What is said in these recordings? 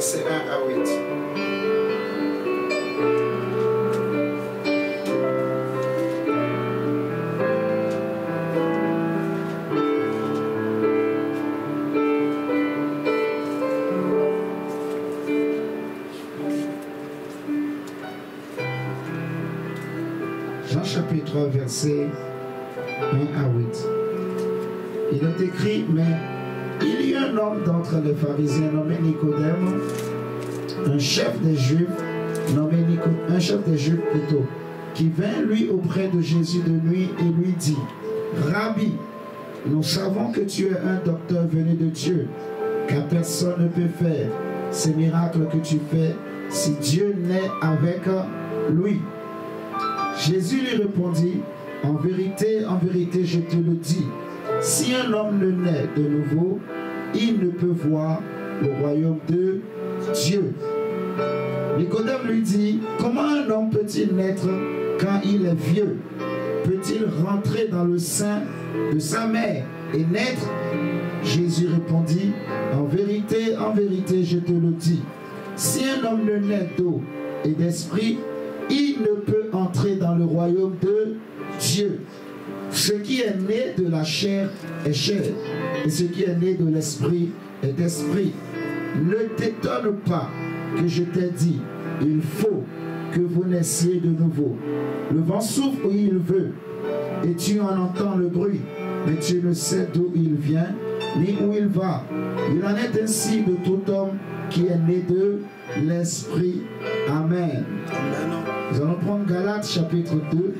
versets 1 à 8. Jean chapitre 3, versets 1 à 8. Il est écrit, mais il y a un homme d'entre les pharisiens nommé Nicodème, un chef des Juifs plutôt, qui vint lui auprès de Jésus de nuit et lui dit, Rabbi, nous savons que tu es un docteur venu de Dieu, car personne ne peut faire ces miracles que tu fais si Dieu n'est avec lui. Jésus lui répondit, en vérité, je te le dis, si un homme ne naît de nouveau, il ne peut voir le royaume de Dieu. Nicodème lui dit, comment un homme peut-il naître quand il est vieux? Peut-il rentrer dans le sein de sa mère et naître? Jésus répondit, en vérité, je te le dis, si un homme ne naît d'eau et d'esprit, il ne peut entrer dans le royaume de Dieu. Ce qui est né de la chair est chair, et ce qui est né de l'esprit est esprit. Ne t'étonne pas que je t'ai dit, il faut que vous naissiez de nouveau. Le vent souffle où il veut, et tu en entends le bruit, mais tu ne sais d'où il vient, ni où il va. Il en est ainsi de tout homme qui est né de l'esprit. Amen. Nous allons prendre Galates chapitre 2.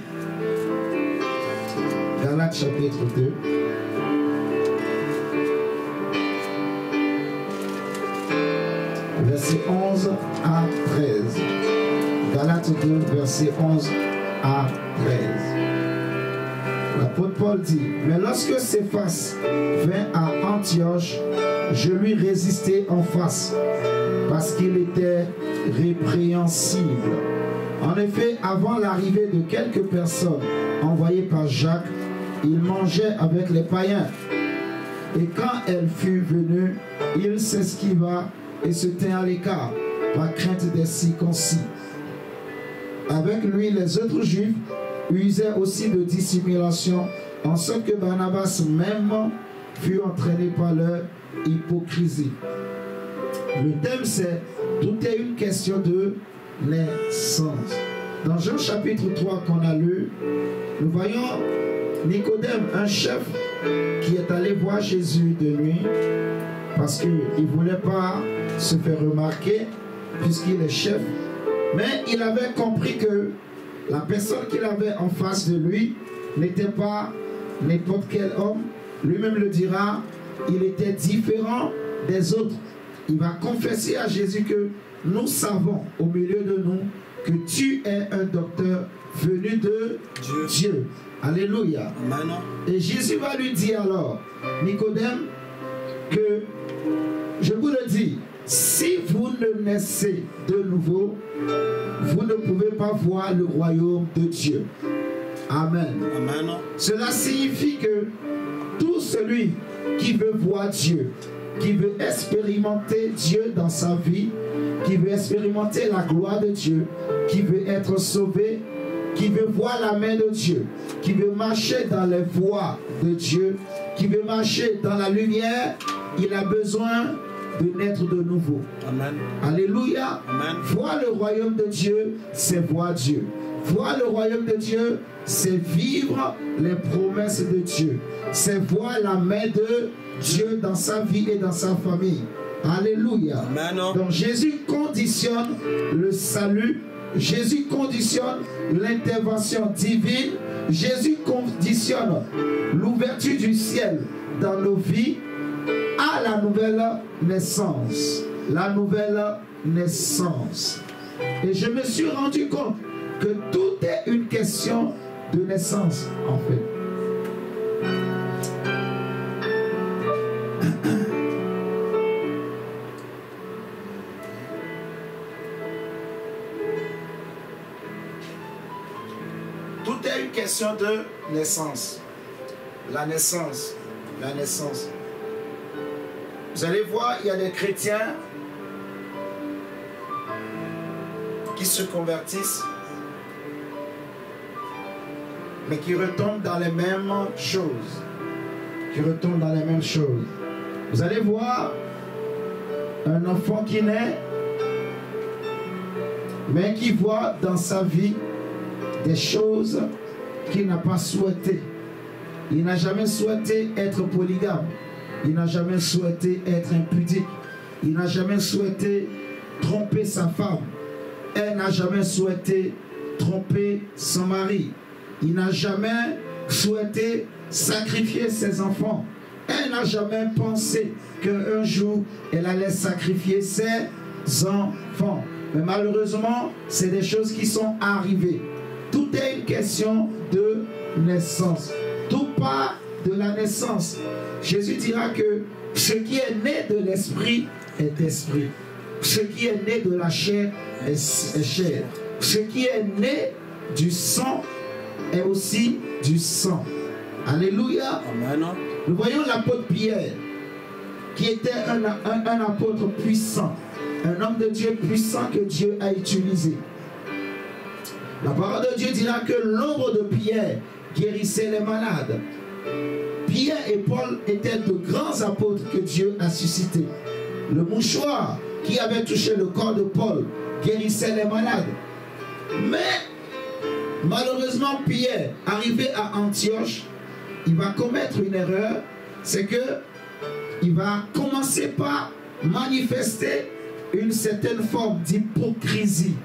Galates chapitre 2. Verset 11 à 13. Galates 2, verset 11 à 13. L'apôtre Paul dit, mais lorsque Céphas vint à Antioche, je lui résistai en face, parce qu'il était répréhensible. En effet, avant l'arrivée de quelques personnes envoyées par Jacques, il mangeait avec les païens. Et quand elle fut venue, il s'esquiva et se tint à l'écart, par crainte des circoncis. Avec lui, les autres Juifs usaient aussi de dissimulation, en sorte que Barnabas même fut entraîné par leur hypocrisie. Le thème c'est « Tout est une question de naissance ». Dans Jean chapitre 3 qu'on a lu, nous voyons Nicodème, un chef qui est allé voir Jésus de nuit parce qu'il ne voulait pas se faire remarquer puisqu'il est chef. Mais il avait compris que la personne qu'il avait en face de lui n'était pas n'importe quel homme. Lui-même le dira, il était différent des autres. Il va confesser à Jésus que nous savons au milieu de nous que tu es un docteur venu de Dieu. Alléluia. Amen. Et Jésus va lui dire alors, Nicodème, que je vous le dis, si vous ne naissez de nouveau, vous ne pouvez pas voir le royaume de Dieu. Amen. Amen. Cela signifie que tout celui qui veut voir Dieu, qui veut expérimenter Dieu dans sa vie, qui veut expérimenter la gloire de Dieu, qui veut être sauvé, qui veut voir la main de Dieu, qui veut marcher dans les voies de Dieu, qui veut marcher dans la lumière, il a besoin de naître de nouveau. Amen. Alléluia. Amen. Voir le royaume de Dieu, c'est voir Dieu. Voir le royaume de Dieu, c'est vivre les promesses de Dieu. C'est voir la main de Dieu dans sa vie et dans sa famille. Alléluia. Amen. Donc Jésus conditionne le salut. Jésus conditionne l'intervention divine. Jésus conditionne l'ouverture du ciel dans nos vies à la nouvelle naissance. La nouvelle naissance. Et je me suis rendu compte que tout est une question de naissance, en fait. Tout est une question de naissance. La naissance. La naissance. Vous allez voir, il y a des chrétiens qui se convertissent, mais qui retombent dans les mêmes choses. Qui retombent dans les mêmes choses. Vous allez voir un enfant qui naît, mais qui voit dans sa vie des choses qu'il n'a pas souhaité. Il n'a jamais souhaité être polygame. Il n'a jamais souhaité être impudique. Il n'a jamais souhaité tromper sa femme. Elle n'a jamais souhaité tromper son mari. Il n'a jamais souhaité sacrifier ses enfants. Elle n'a jamais pensé qu'un jour, elle allait sacrifier ses enfants. Mais malheureusement, c'est des choses qui sont arrivées. Tout est une question de naissance. Tout part de la naissance. Jésus dira que ce qui est né de l'esprit est esprit. Ce qui est né de la chair est chair. Ce qui est né du sang est aussi du sang. Alléluia. Amen. Nous voyons l'apôtre Pierre, qui était un apôtre puissant, un homme de Dieu puissant que Dieu a utilisé. La parole de Dieu dira que l'ombre de Pierre guérissait les malades. Pierre et Paul étaient de grands apôtres que Dieu a suscités. Le mouchoir qui avait touché le corps de Paul guérissait les malades. Mais malheureusement, Pierre, arrivé à Antioche, il va commettre une erreur. C'est que il va commencer par manifester une certaine forme d'hypocrisie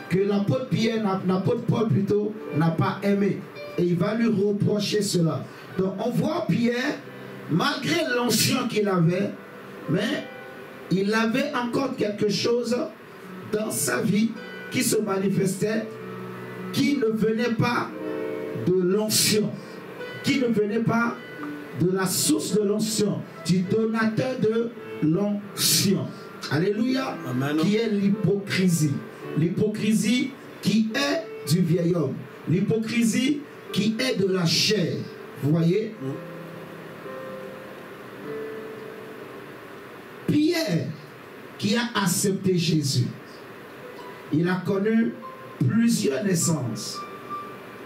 que l'apôtre Pierre, l'apôtre Paul plutôt, n'a pas aimé. Et il va lui reprocher cela. Donc on voit Pierre, malgré l'onction qu'il avait, mais il avait encore quelque chose dans sa vie qui se manifestait, qui ne venait pas de l'onction, qui ne venait pas de la source de l'onction, du donateur de l'onction. Alléluia. Amen. Qui est l'hypocrisie. L'hypocrisie qui est du vieil homme. L'hypocrisie qui est de la chair. Vous voyez? Pierre, qui a accepté Jésus, il a connu plusieurs naissances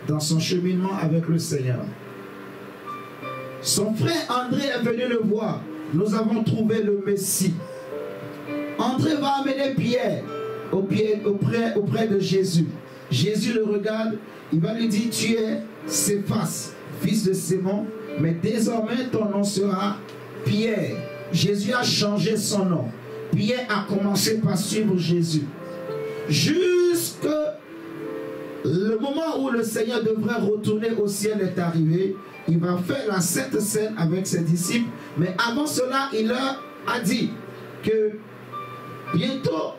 dans son cheminement avec le Seigneur. Son frère André est venu le voir. Nous avons trouvé le Messie. André va amener Pierre auprès de Jésus. Jésus le regarde, il va lui dire: tu es Céphas, fils de Simon, mais désormais ton nom sera Pierre. Jésus a changé son nom. Pierre a commencé par suivre Jésus. Jusque le moment où le Seigneur devrait retourner au ciel est arrivé. Il va faire la Sainte Seine avec ses disciples. Mais avant cela, il leur a dit que bientôt,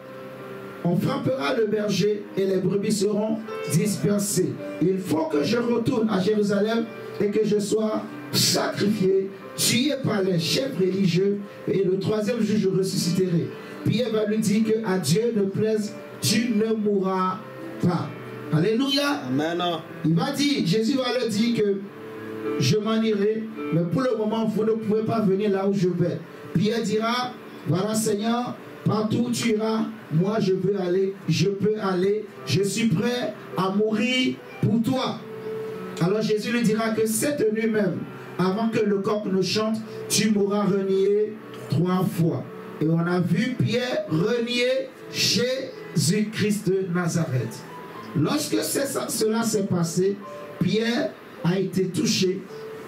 on frappera le berger et les brebis seront dispersées. Il faut que je retourne à Jérusalem et que je sois sacrifié, tué par les chefs religieux, et le troisième jour je ressusciterai. Pierre va lui dire que à Dieu ne plaise, tu ne mourras pas. Alléluia. Amen. Il va dire, Jésus va leur dire que je m'en irai, mais pour le moment vous ne pouvez pas venir là où je vais. Pierre dira: voilà Seigneur, partout où tu iras, moi je veux aller, je peux aller, je suis prêt à mourir pour toi. Alors Jésus lui dira que cette nuit même, avant que le coq ne chante, tu m'auras renié 3 fois. Et on a vu Pierre renier Jésus-Christ de Nazareth. Lorsque cela s'est passé, Pierre a été touché.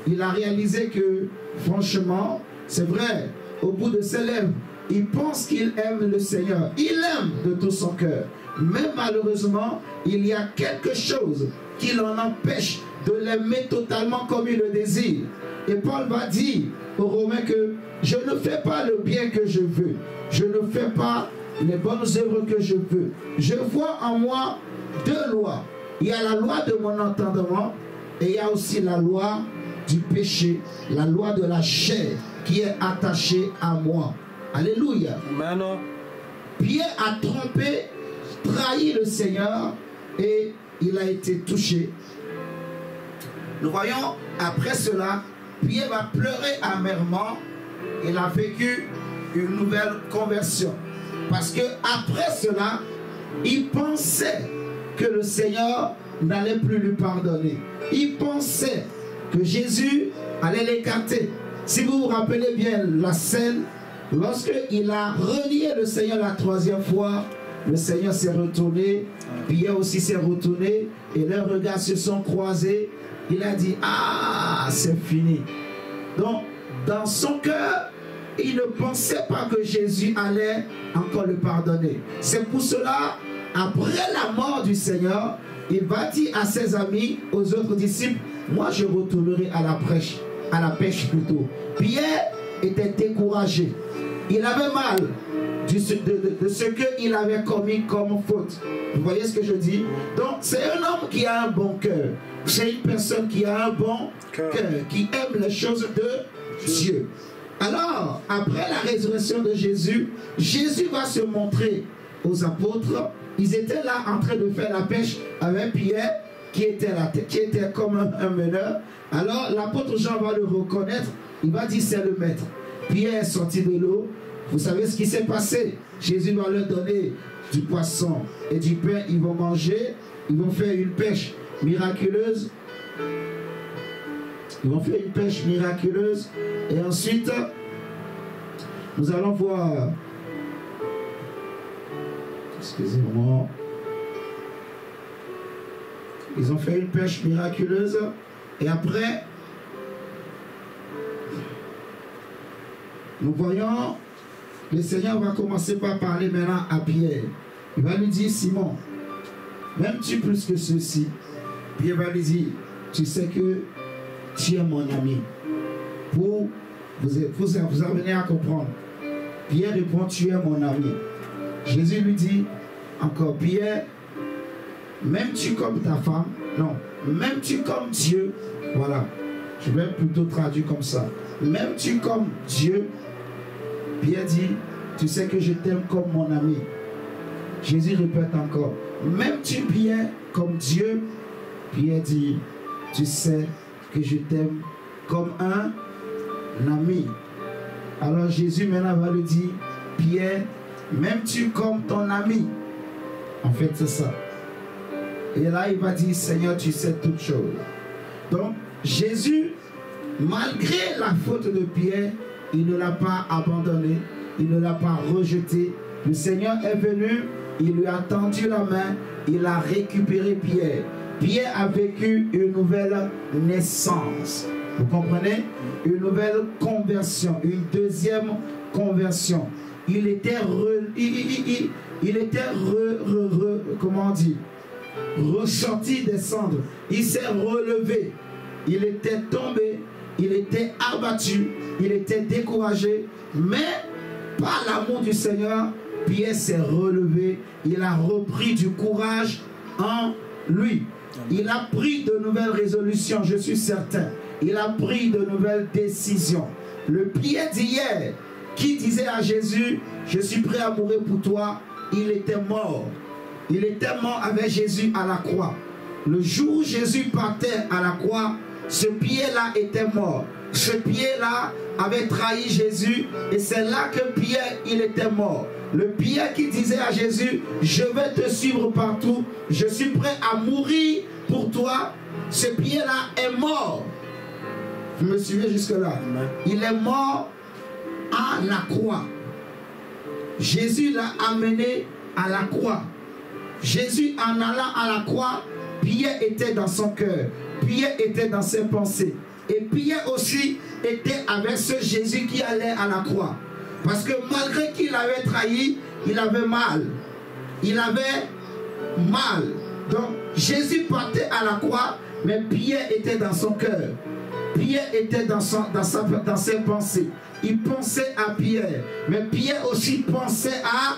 Il a réalisé que, franchement, c'est vrai, au bout de ses lèvres, il pense qu'il aime le Seigneur. Il aime de tout son cœur. Mais malheureusement, il y a quelque chose qui l'en empêche de l'aimer totalement comme il le désire. Et Paul va dire aux Romains que je ne fais pas le bien que je veux. Je ne fais pas les bonnes œuvres que je veux. Je vois en moi 2 lois. Il y a la loi de mon entendement et il y a aussi la loi du péché, la loi de la chair qui est attachée à moi. Alléluia. Amen. Pierre a trompé, trahi le Seigneur et il a été touché. Nous voyons, après cela, Pierre va pleurer amèrement. Il a vécu une nouvelle conversion. Parce que après cela, il pensait que le Seigneur n'allait plus lui pardonner. Il pensait que Jésus allait l'écarter. Si vous vous rappelez bien la scène, lorsqu'il a renié le Seigneur la troisième fois, le Seigneur s'est retourné, Pierre aussi s'est retourné, et leurs regards se sont croisés. Il a dit, ah, c'est fini. Donc, dans son cœur, il ne pensait pas que Jésus allait encore le pardonner. C'est pour cela, après la mort du Seigneur, il va dire à ses amis, aux autres disciples, moi je retournerai à la pêche plutôt. Pierre était découragé. Il avait mal de ce qu'il avait commis comme faute. Vous voyez ce que je dis? Donc c'est un homme qui a un bon cœur. C'est une personne qui a un bon cœur, qui aime les choses de Dieu. Alors, après la résurrection de Jésus, Jésus va se montrer aux apôtres. Ils étaient là en train de faire la pêche avec Pierre, qui était comme un meneur. Alors, l'apôtre Jean va le reconnaître. Il va dire, c'est le maître. Pierre est sorti de l'eau. Vous savez ce qui s'est passé? Jésus va leur donner du poisson et du pain. Ils vont manger. Ils vont faire une pêche miraculeuse. Ils vont faire une pêche miraculeuse. Et ensuite, nous allons voir... Excusez-moi. Ils ont fait une pêche miraculeuse. Et après, nous voyons, le Seigneur va commencer par parler maintenant à Pierre. Il va lui dire, Simon, m'aimes-tu plus que ceci? Pierre va lui dire, tu sais que tu es mon ami. Pour vous amener à comprendre. Pierre répond, tu es mon ami. Jésus lui dit, encore, Pierre, m'aimes-tu comme ta femme? Non. M'aimes-tu comme Dieu? Voilà. Je vais plutôt traduire comme ça. M'aimes-tu comme Dieu? Pierre dit, tu sais que je t'aime comme mon ami. Jésus répète encore, m'aimes-tu bien comme Dieu? Pierre dit, tu sais que je t'aime comme un ami. Alors Jésus maintenant va lui dire, Pierre, m'aimes-tu comme ton ami? En fait, c'est ça. Et là, il va dire, Seigneur, tu sais toutes choses. Donc, Jésus, malgré la faute de Pierre, il ne l'a pas abandonné, il ne l'a pas rejeté. Le Seigneur est venu, il lui a tendu la main, il a récupéré Pierre. Pierre a vécu une nouvelle naissance. Vous comprenez? Une nouvelle conversion, une deuxième conversion. Il était comment on dit? Ressorti des cendres. Il s'est relevé. Il était tombé. Il était abattu. Il était découragé. Mais par l'amour du Seigneur, Pierre s'est relevé. Il a repris du courage en lui. Il a pris de nouvelles résolutions, je suis certain. Il a pris de nouvelles décisions. Le Pierre d'hier, qui disait à Jésus, je suis prêt à mourir pour toi, il était mort. Il était mort avec Jésus à la croix. Le jour où Jésus partait à la croix, ce Pierre-là était mort. Ce Pierre-là avait trahi Jésus et c'est là que Pierre, il était mort. Le Pierre qui disait à Jésus, je vais te suivre partout, je suis prêt à mourir pour toi. Ce Pierre-là est mort. Vous me suivez jusque-là? Il est mort à la croix. Jésus l'a amené à la croix. Jésus, en allant à la croix, Pierre était dans son cœur. Pierre était dans ses pensées. Et Pierre aussi était avec ce Jésus qui allait à la croix. Parce que malgré qu'il avait trahi, il avait mal. Il avait mal. Donc Jésus partait à la croix, mais Pierre était dans son cœur. Pierre était dans ses pensées. Il pensait à Pierre. Mais Pierre aussi pensait à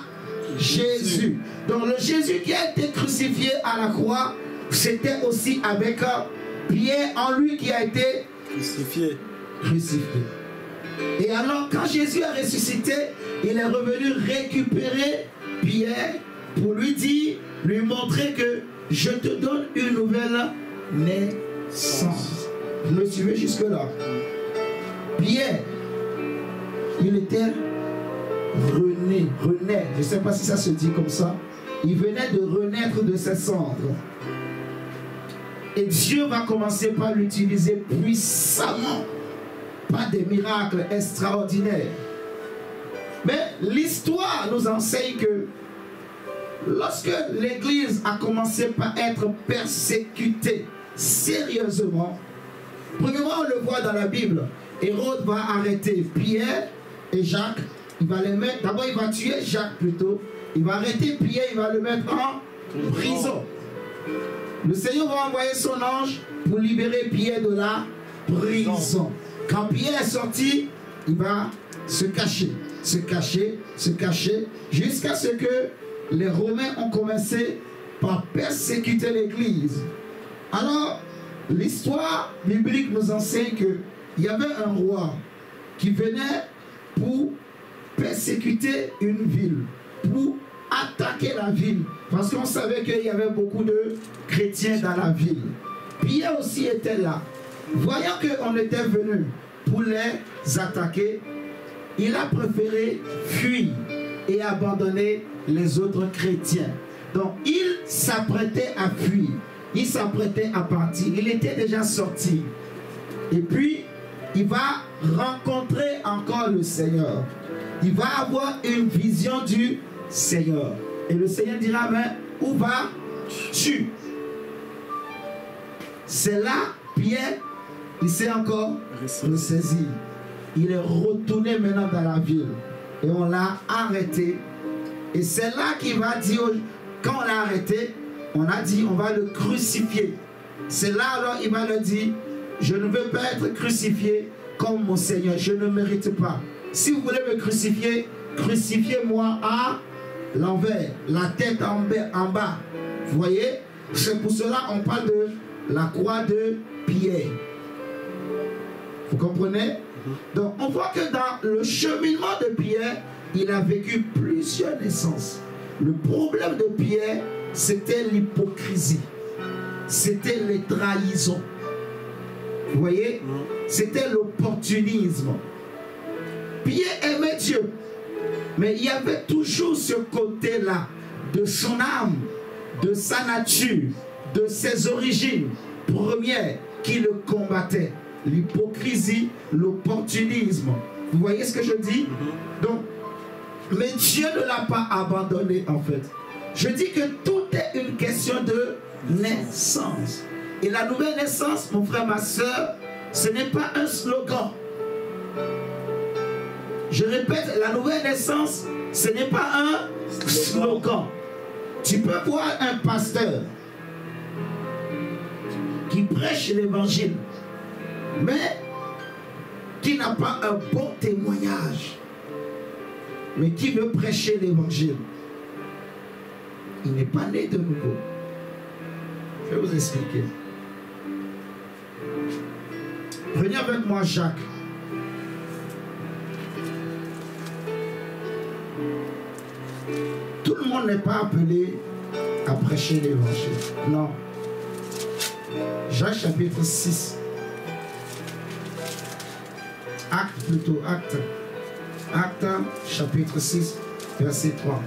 Jésus. Donc le Jésus qui a été crucifié à la croix, c'était aussi avec Pierre en lui qui a été crucifié. Et alors quand Jésus a ressuscité, il est revenu récupérer Pierre pour lui dire, lui montrer que je te donne une nouvelle naissance. Vous me suivez jusque là? Pierre, il était rené. Je ne sais pas si ça se dit comme ça. Il venait de renaître de ses cendres. Et Dieu va commencer par l'utiliser puissamment, par des miracles extraordinaires. Mais l'histoire nous enseigne que lorsque l'Église a commencé par être persécutée sérieusement, premièrement, on le voit dans la Bible, Hérode va arrêter Pierre et Jacques. Il va les mettre, d'abord il va tuer Jacques plutôt. Il va arrêter Pierre, il va le mettre en prison. Le Seigneur va envoyer son ange pour libérer Pierre de la prison. Quand Pierre est sorti, il va se cacher, jusqu'à ce que les Romains ont commencé par persécuter l'Église. Alors, l'histoire biblique nous enseigne qu'il y avait un roi qui venait pour persécuter une ville, pour attaquer la ville, parce qu'on savait qu'il y avait beaucoup de chrétiens dans la ville. Pierre aussi était là. Voyant qu'on était venu pour les attaquer, il a préféré fuir et abandonner les autres chrétiens. Donc il s'apprêtait à fuir, il s'apprêtait à partir, il était déjà sorti. Et puis il va rencontrer encore le Seigneur. Il va avoir une vision du Seigneur. Et le Seigneur dira, mais où vas-tu? C'est là, Pierre, il s'est encore ressaisi. Il est retourné maintenant dans la ville. Et on l'a arrêté. Et c'est là qu'il va dire, quand on l'a arrêté, on a dit, on va le crucifier. C'est là alors il va leur dire, je ne veux pas être crucifié comme mon Seigneur, je ne mérite pas. Si vous voulez me crucifier, crucifiez-moi à l'envers, la tête en bas. Vous voyez? C'est pour cela qu'on parle de la croix de Pierre. Vous comprenez? Donc on voit que dans le cheminement de Pierre, il a vécu plusieurs naissances. Le problème de Pierre, c'était l'hypocrisie. C'était les trahisons. Vous voyez? C'était l'opportunisme. Pierre aimait Dieu. Mais il y avait toujours ce côté-là de son âme, de sa nature, de ses origines premières qui le combattaient. L'hypocrisie, l'opportunisme. Vous voyez ce que je dis? Donc, mais Dieu ne l'a pas abandonné en fait. Je dis que tout est une question de naissance. Et la nouvelle naissance, mon frère, ma soeur, ce n'est pas un slogan. Je répète, la nouvelle naissance, ce n'est pas un slogan. Tu peux voir un pasteur qui prêche l'évangile, mais qui n'a pas un bon témoignage, mais qui veut prêcher l'évangile. Il n'est pas né de nouveau. Je vais vous expliquer. Prenez avec moi Jacques. Tout le monde n'est pas appelé à prêcher l'évangile. Non. Jacques chapitre 6. Acte plutôt, acte. Acte chapitre 6, verset 3.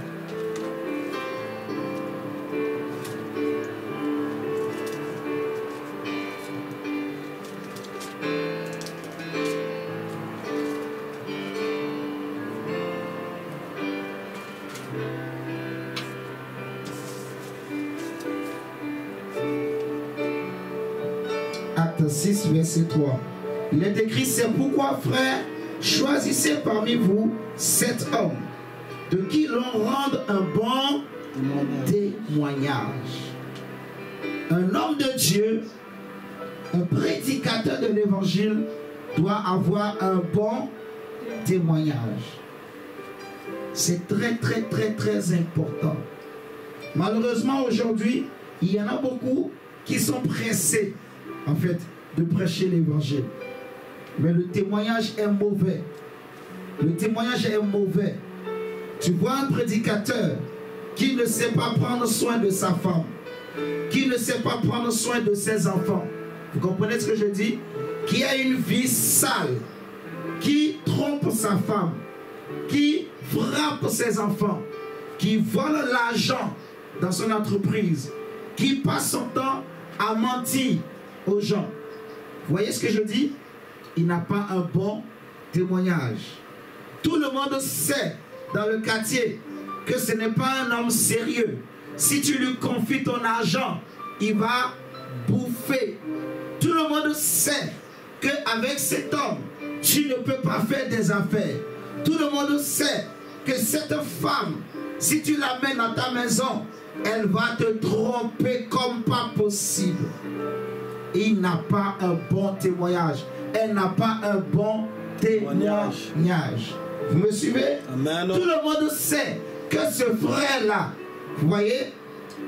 Acte 6, verset 3. Il est écrit, c'est pourquoi, frères, choisissez parmi vous 7 hommes, de qui l'on rende un bon témoignage. Un homme de Dieu, un prédicateur de l'évangile, doit avoir un bon témoignage. C'est très, très, très, très important. Malheureusement, aujourd'hui, il y en a beaucoup qui sont pressés, en fait, de prêcher l'évangile. Mais le témoignage est mauvais. Le témoignage est mauvais. Tu vois un prédicateur qui ne sait pas prendre soin de sa femme, qui ne sait pas prendre soin de ses enfants. Vous comprenez ce que je dis? Qui a une vie sale, qui trompe sa femme, qui frappe ses enfants, qui vole l'argent dans son entreprise, qui passe son temps à mentir aux gens. Vous voyez ce que je dis? Il n'a pas un bon témoignage. Tout le monde sait dans le quartier que ce n'est pas un homme sérieux. Si tu lui confies ton argent, il va bouffer. Tout le monde sait qu'avec cet homme, tu ne peux pas faire des affaires. Tout le monde sait que cette femme, si tu l'amènes dans ta maison, elle va te tromper comme pas possible. Il n'a pas un bon témoignage. Elle n'a pas un bon témoignage. Vous me suivez? Amen. Tout le monde sait que ce frère-là, vous voyez,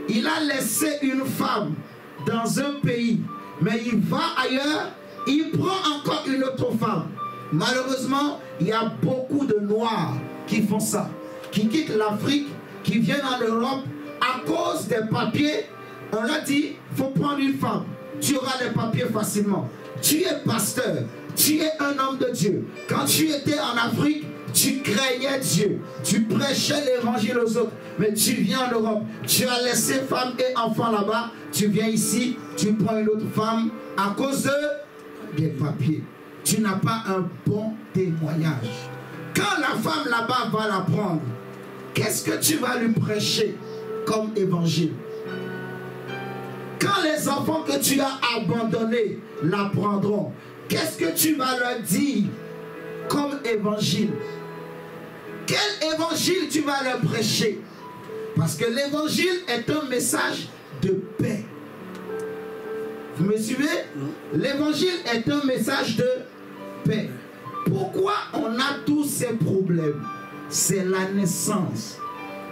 il a laissé une femme dans un pays, mais il va ailleurs, il prend encore une autre femme. Malheureusement, il y a beaucoup de Noirs qui font ça, qui quittent l'Afrique, qui viennent en Europe à cause des papiers. On leur dit, il faut prendre une femme. Tu auras les papiers facilement. Tu es pasteur, tu es un homme de Dieu. Quand tu étais en Afrique, tu craignais Dieu. Tu prêchais l'évangile aux autres. Mais tu viens en Europe, tu as laissé femme et enfants là-bas. Tu viens ici, tu prends une autre femme à cause des papiers. Tu n'as pas un bon témoignage. Quand la femme là-bas va la prendre, qu'est-ce que tu vas lui prêcher comme évangile? Quand les enfants que tu as abandonnés la prendront, qu'est-ce que tu vas leur dire comme évangile? Quel évangile tu vas leur prêcher? Parce que l'évangile est un message de paix. Vous me suivez? L'évangile est un message de paix. Pourquoi on a tous ces problèmes? C'est la naissance.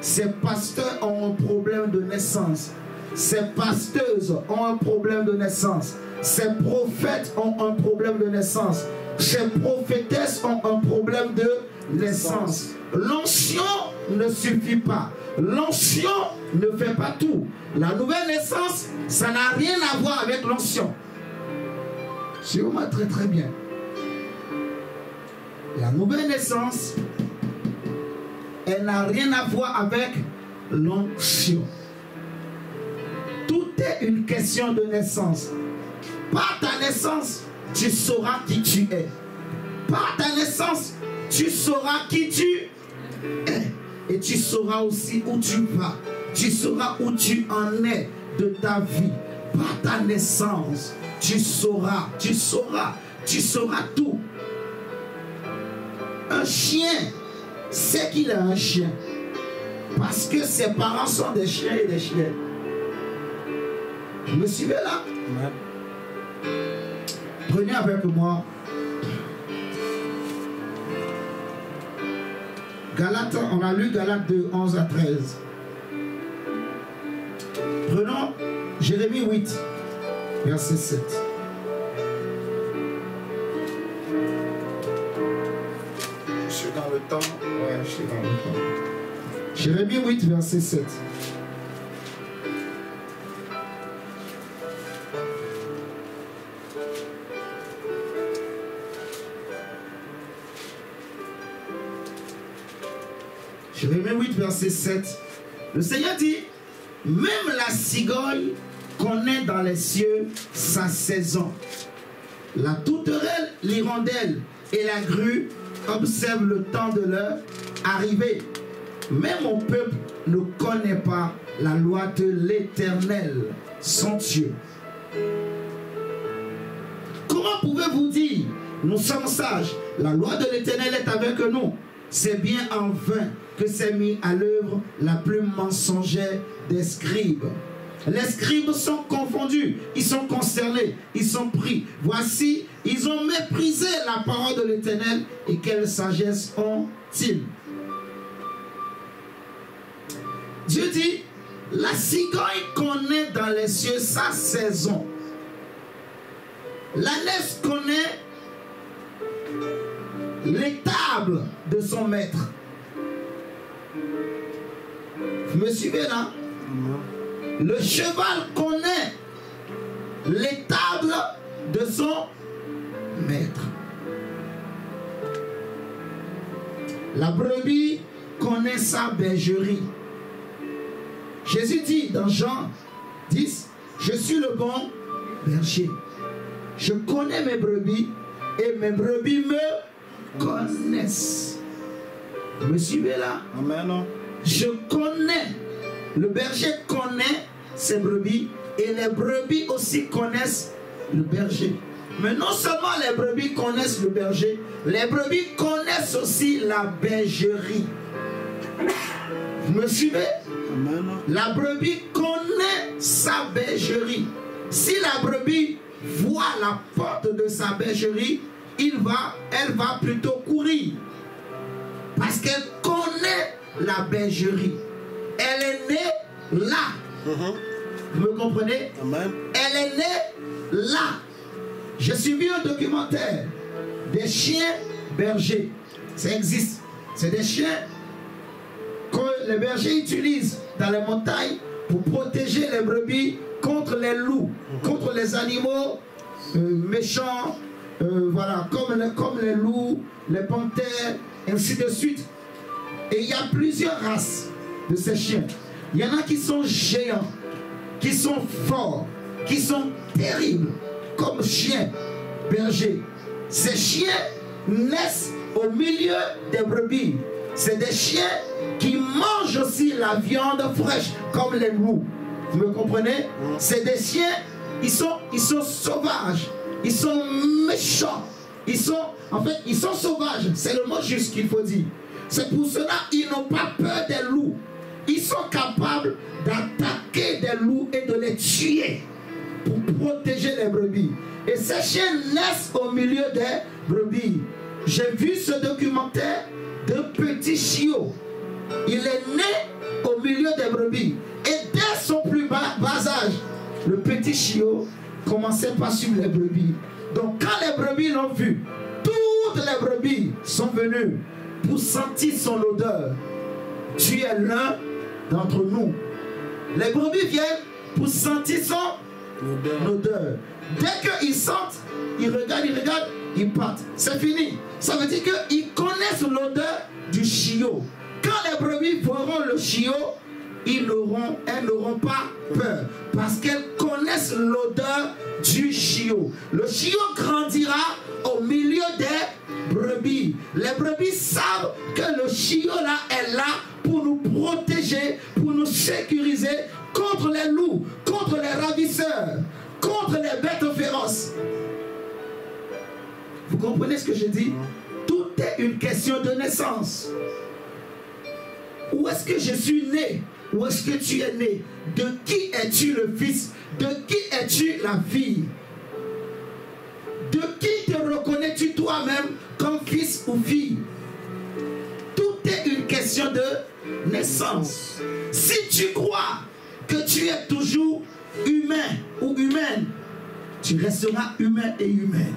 Ces pasteurs ont un problème de naissance. Ces pasteuses ont un problème de naissance. Ces prophètes ont un problème de naissance. Ces prophétesses ont un problème de naissance. L'onction ne suffit pas. L'onction ne fait pas tout. La nouvelle naissance, ça n'a rien à voir avec l'onction. Sûrement très très bien. La nouvelle naissance, elle n'a rien à voir avec l'onction. Tout est une question de naissance. Par ta naissance, tu sauras qui tu es. Par ta naissance, tu sauras qui tu es. Et tu sauras aussi où tu vas. Tu sauras où tu en es de ta vie. Par ta naissance, tu sauras tout. Un chien sait qu'il est un chien. Parce que ses parents sont des chiens et des chiennes. Vous me suivez là? Ouais. Prenez avec moi Galates, on a lu Galates 2, 11 à 13. Prenons Jérémie 8, verset 7. Je suis dans le temps. Ouais, je suis dans le temps. Jérémie 8, verset 7. Jérémie 8, verset 7. Le Seigneur dit, même la cigogne connaît dans les cieux sa saison. La tourterelle, l'hirondelle et la grue observent le temps de leur arrivée. Mais mon peuple ne connaît pas la loi de l'Éternel, son Dieu. Comment pouvez-vous dire, nous sommes sages, la loi de l'Éternel est avec nous? C'est bien en vain que s'est mis à l'œuvre la plus mensongère des scribes. Les scribes sont confondus, ils sont concernés, ils sont pris. Voici, ils ont méprisé la parole de l'Éternel, et quelle sagesse ont-ils? Dieu dit, la cigogne connaît dans les cieux sa saison. L'ânesse connaît l'étable de son maître. Vous me suivez là? Le cheval connaît l'étable de son maître. La brebis connaît sa bergerie. Jésus dit dans Jean 10, je suis le bon berger. Je connais mes brebis et mes brebis me connaissent. Vous me suivez là? Amen. Je connais. Le berger connaît ses brebis et les brebis aussi connaissent le berger. Mais non seulement les brebis connaissent le berger, les brebis connaissent aussi la bergerie. Vous me suivez? Amen. La brebis connaît sa bergerie. Si la brebis voit la porte de sa bergerie, elle va plutôt courir. Parce qu'elle connaît la bergerie. Elle est née là. Vous me comprenez? Amen. Elle est née là. J'ai suivi un documentaire des chiens bergers. Ça existe. C'est des chiens que les bergers utilisent dans les montagnes pour protéger les brebis contre les loups, contre les animaux méchants, voilà, comme les loups, les panthères, et ainsi de suite. Et il y a plusieurs races de ces chiens. Il y en a qui sont géants, qui sont forts, qui sont terribles, comme chiens bergers. Ces chiens naissent au milieu des brebis. C'est des chiens qui mangent aussi la viande fraîche, comme les loups. Vous me comprenez? C'est des chiens, ils sont sauvages, ils sont méchants, ils sont sauvages. C'est le mot juste qu'il faut dire. C'est pour cela qu'ils n'ont pas peur des loups. Ils sont capables d'attaquer des loups et de les tuer pour protéger les brebis. Et ces chiens naissent au milieu des brebis. J'ai vu ce documentaire d'un petit chiot. Il est né au milieu des brebis. Et dès son plus bas âge, le petit chiot commençait par suivre les brebis. Donc quand les brebis l'ont vu, toutes les brebis sont venues pour sentir son odeur. Tu es l'un d'entre nous. Les brebis viennent pour sentir son odeur. Dès qu'ils sentent, ils regardent, ils partent. C'est fini. Ça veut dire qu'ils connaissent l'odeur du chiot. Quand les brebis verront le chiot, elles n'auront pas peur. Parce qu'elles connaissent l'odeur du chiot. Le chiot grandira au milieu des brebis. Les brebis savent que le chiot là est là pour nous protéger, pour nous sécuriser contre les loups, contre les ravisseurs, contre les bêtes féroces. Vous comprenez ce que je dis? Tout est une question de naissance. Où est-ce que je suis né? Où est-ce que tu es né? De qui es-tu le fils? De qui es-tu la fille? De qui te reconnais-tu toi-même comme fils ou fille? Tout est une question de naissance. Si tu crois que tu es toujours humain ou humaine, tu resteras humain et humaine.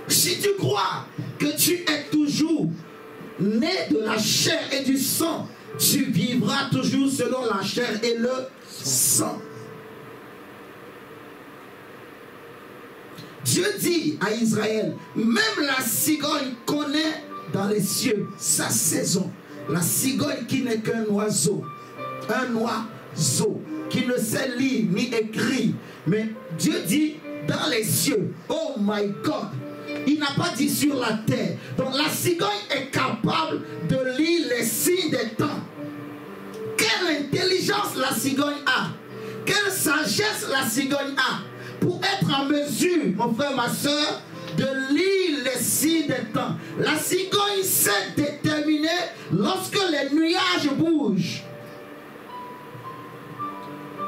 Si tu crois que tu es toujours né de la chair et du sang, tu vivras toujours selon la chair et le sang. Dieu dit à Israël, même la cigogne connaît dans les cieux sa saison. La cigogne qui n'est qu'un oiseau, qui ne sait lire ni écrire. Mais Dieu dit dans les cieux, oh my God. Il n'a pas dit sur la terre. Donc la cigogne est capable de lire les signes des temps. Quelle intelligence la cigogne a. Quelle sagesse la cigogne a. Pour être en mesure, mon frère, ma soeur, de lire les signes des temps. La cigogne sait déterminer lorsque les nuages bougent.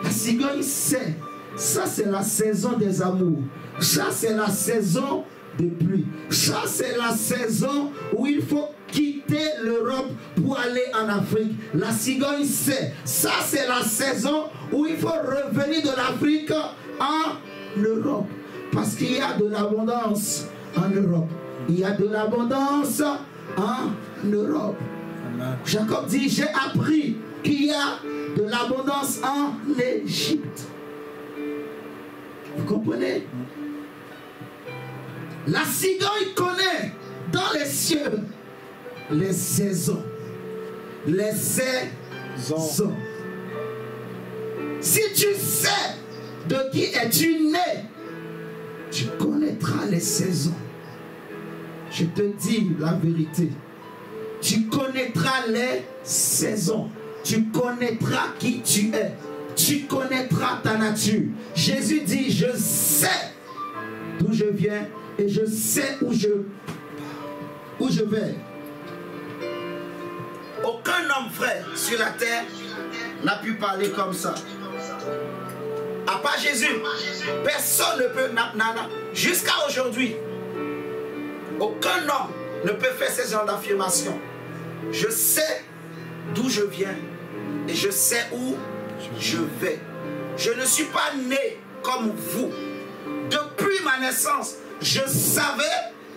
La cigogne sait. Ça, c'est la saison des amours. Ça, c'est la saison de pluie. Ça, c'est la saison où il faut quitter l'Europe pour aller en Afrique. La cigogne sait. Ça, c'est la saison où il faut revenir de l'Afrique en Europe. Parce qu'il y a de l'abondance en Europe. Il y a de l'abondance en Europe. Amen. Jacob dit, j'ai appris qu'il y a de l'abondance en Égypte. Vous comprenez? La cigogne connaît dans les cieux les saisons. Les saisons. Si tu sais de qui es-tu né, tu connaîtras les saisons. Je te dis la vérité. Tu connaîtras les saisons. Tu connaîtras qui tu es. Tu connaîtras ta nature. Jésus dit, je sais d'où je viens et je sais où je vais. Aucun homme, frère, sur la terre n'a pu parler comme ça. À part Jésus, personne ne peut, jusqu'à aujourd'hui, aucun homme ne peut faire ce genre d'affirmation. Je sais d'où je viens et je sais où je vais. Je ne suis pas né comme vous. Depuis ma naissance, je savais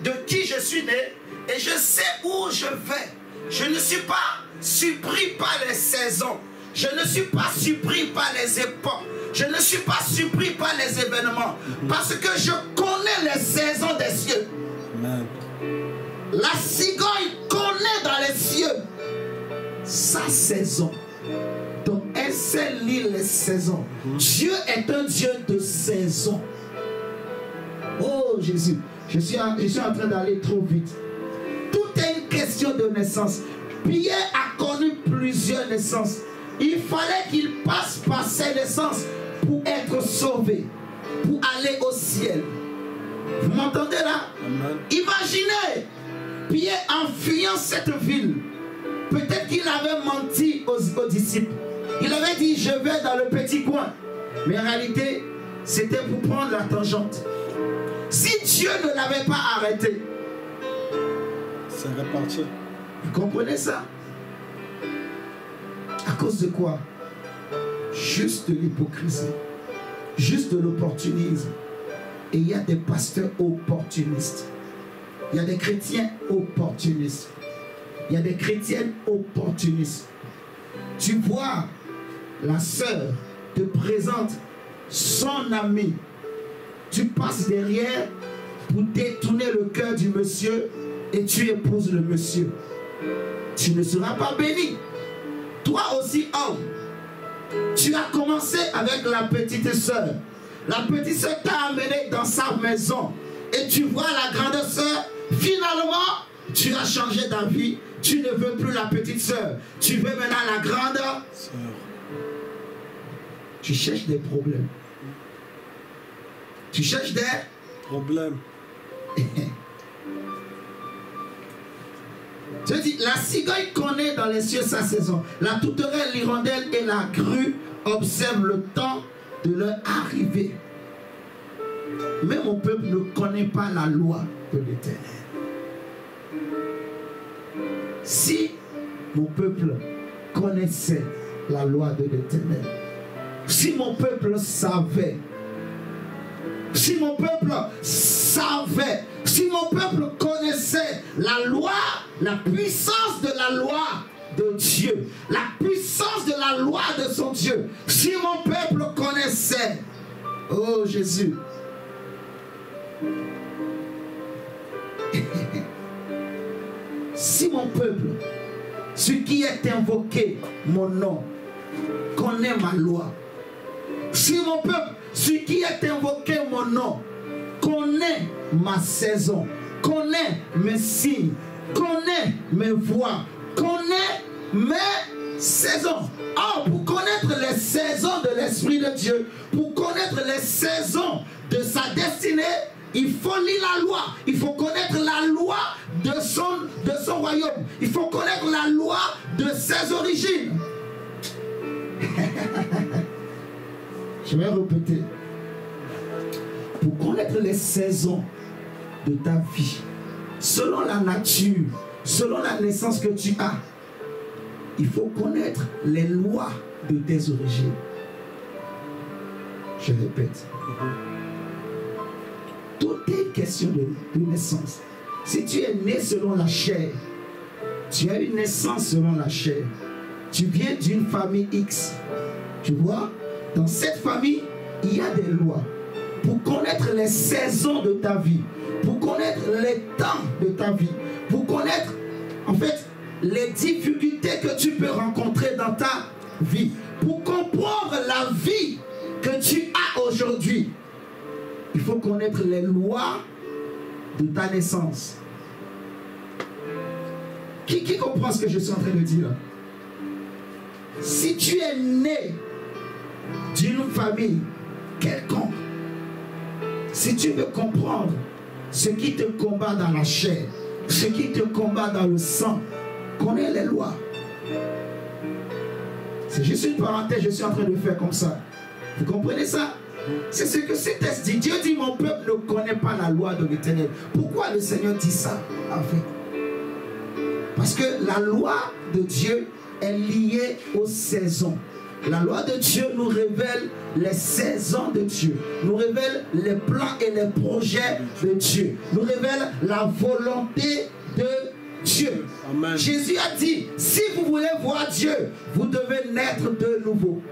de qui je suis né et je sais où je vais. Je ne suis pas surpris par les saisons. Je ne suis pas surpris par les époques. Je ne suis pas surpris par les événements. Parce que je connais les saisons des cieux. Amen. La cigogne connaît dans les cieux sa saison. Donc elle sait lire les saisons. Dieu est un Dieu de saison. Oh Jésus, je suis en train d'aller trop vite. Tout est une question de naissance. Pierre a connu plusieurs naissances. Il fallait qu'il passe par ces naissances pour être sauvé, pour aller au ciel. Vous m'entendez là? Amen. Imaginez Pierre en fuyant cette ville. Peut-être qu'il avait menti aux disciples. Il avait dit, je vais dans le petit coin. Mais en réalité, c'était pour prendre la tangente. Si Dieu ne l'avait pas arrêté, c'est reparti. Vous comprenez ça? À cause de quoi? Juste de l'hypocrisie, juste de l'opportunisme. Et il y a des pasteurs opportunistes. Il y a des chrétiens opportunistes. Il y a des chrétiennes opportunistes. Tu vois, la sœur te présente son ami. Tu passes derrière pour détourner le cœur du monsieur et tu épouses le monsieur. Tu ne seras pas béni. Toi aussi, homme, tu as commencé avec la petite sœur. La petite sœur t'a amené dans sa maison. Et tu vois la grande sœur, finalement, tu as changé d'avis. Tu ne veux plus la petite sœur. Tu veux maintenant la grande sœur. Tu cherches des problèmes. Tu cherches des problèmes. Je dis, la cigogne connaît dans les cieux sa saison. La tourterelle, l'hirondelle et la grue observent le temps de leur arrivée. Mais mon peuple ne connaît pas la loi de l'Éternel. Si mon peuple connaissait la loi de l'Éternel, si mon peuple savait, si mon peuple savait, si mon peuple connaissait la loi, la puissance de la loi de Dieu, la puissance de la loi de son Dieu, si mon peuple connaissait, oh Jésus, si mon peuple, ce qui est invoqué mon nom, connaît ma loi, si mon peuple, ce qui est invoqué mon nom, connaît ma saison, connaît mes signes, connaît mes voies, connaît mes saisons. Or, pour connaître les saisons de l'Esprit de Dieu, pour connaître les saisons de sa destinée, il faut lire la loi. Il faut connaître la loi de son royaume. Il faut connaître la loi de ses origines. Je vais répéter. Pour connaître les saisons de ta vie, selon la nature, selon la naissance que tu as, il faut connaître les lois de tes origines. Je répète. Tout est une question de naissance. Si tu es né selon la chair, tu as une naissance selon la chair. Tu viens d'une famille X. Tu vois, dans cette famille, il y a des lois. Pour connaître les saisons de ta vie, pour connaître les temps de ta vie, pour connaître, en fait, les difficultés que tu peux rencontrer dans ta vie, Pour comprendre la vie que tu as aujourd'hui, il faut connaître les lois de ta naissance. Qui comprend ce que je suis en train de dire? Si tu es né d'une famille quelconque, si tu veux comprendre ce qui te combat dans la chair, ce qui te combat dans le sang, connais les lois. C'est juste une parenthèse, je suis en train de faire comme ça. Vous comprenez ça? C'est ce que ce texte dit. Dieu dit, mon peuple ne connaît pas la loi de l'Éternel. Pourquoi le Seigneur dit ça, en fait? Parce que la loi de Dieu est liée aux saisons. La loi de Dieu nous révèle les saisons de Dieu, nous révèle les plans et les projets de Dieu, nous révèle la volonté de Dieu. Amen. Jésus a dit, si vous voulez voir Dieu, vous devez naître de nouveau.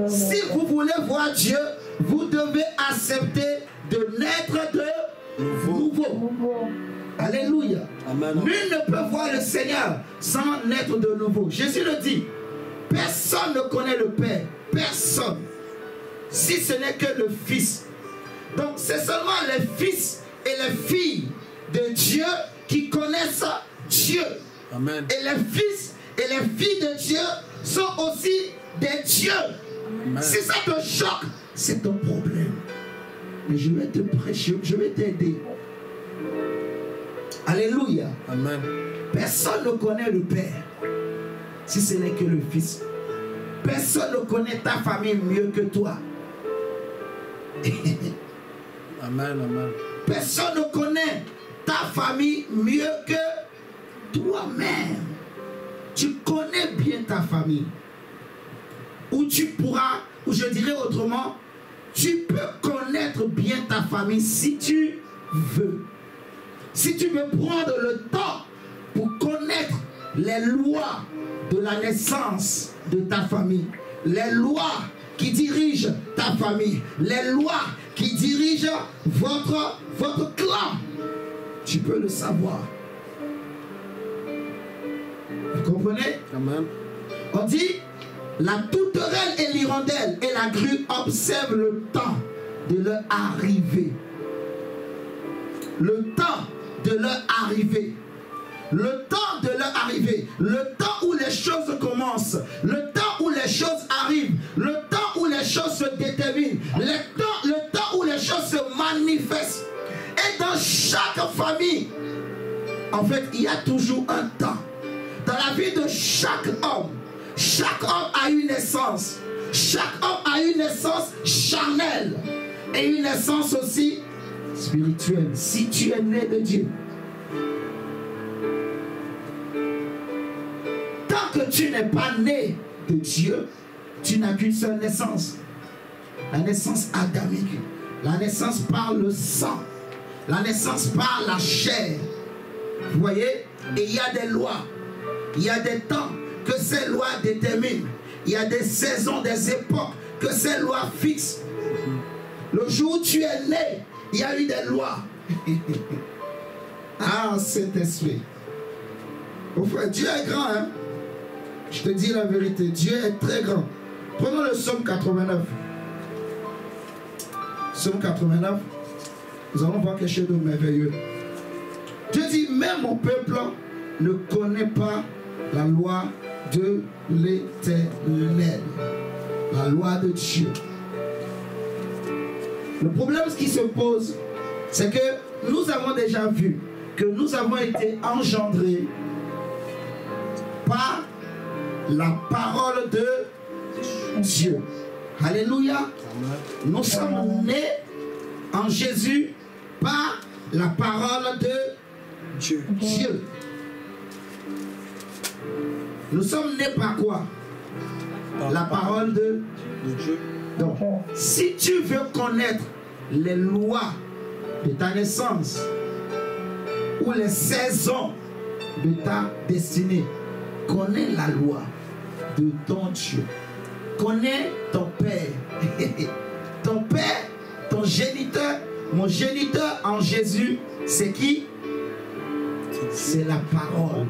Si vous voulez voir Dieu, vous devez accepter de naître de nouveau. Alléluia. Amen. Nul ne peut voir le Seigneur sans naître de nouveau. Jésus le dit. Personne ne connaît le Père. Personne. Si ce n'est que le Fils. Donc c'est seulement les fils et les filles de Dieu qui connaissent Dieu. Amen. Et les fils et les filles de Dieu sont aussi des dieux. Amen. Si ça te choque, c'est ton problème. Mais je vais te prêcher, je vais t'aider. Alléluia. Amen. Personne ne connaît le Père si ce n'est que le Fils. Personne ne connaît ta famille mieux que toi. Amen, amen. Personne ne connaît ta famille mieux que toi-même. Tu connais bien ta famille. Ou tu pourras, ou je dirais autrement, tu peux connaître bien ta famille si tu veux. Si tu veux prendre le temps pour connaître les lois de la naissance de ta famille, les lois qui dirigent ta famille, les lois qui dirigent votre clan, tu peux le savoir. Vous comprenez? Amen. On dit, la tourterelle et l'hirondelle et la grue observent le temps de leur arrivée. Le temps de leur arrivée. Le temps de leur arrivée, le temps où les choses commencent, le temps où les choses arrivent, le temps où les choses se déterminent, le temps où les choses se manifestent. Et dans chaque famille, en fait, il y a toujours un temps. Dans la vie de chaque homme a une naissance. Chaque homme a une naissance charnelle et une naissance aussi spirituelle. Si tu es né de Dieu, tant que tu n'es pas né de Dieu, tu n'as qu'une seule naissance. La naissance adamique. La naissance par le sang. La naissance par la chair. Vous voyez? Et il y a des lois. Il y a des temps que ces lois déterminent. Il y a des saisons, des époques que ces lois fixent. Le jour où tu es né, il y a eu des lois. Ah, Saint-Esprit. Au frère, Dieu est grand, hein? Je te dis la vérité, Dieu est très grand. Prenons le psaume 89. Psaume 89. Nous allons voir quelque chose de merveilleux. Dieu dit, même mon peuple ne connaît pas la loi de l'Éternel. La loi de Dieu. Le problème qui se pose, c'est que nous avons déjà vu que nous avons été engendrés par la parole de Dieu. Alléluia. Nous sommes nés en Jésus par la parole de Dieu. Nous sommes nés par quoi? La parole de Dieu. Donc, si tu veux connaître les lois de ta naissance ou les saisons de ta destinée, connais la loi de ton Dieu. Connais ton Père. Ton Père, ton géniteur, mon géniteur en Jésus, c'est qui? C'est la parole.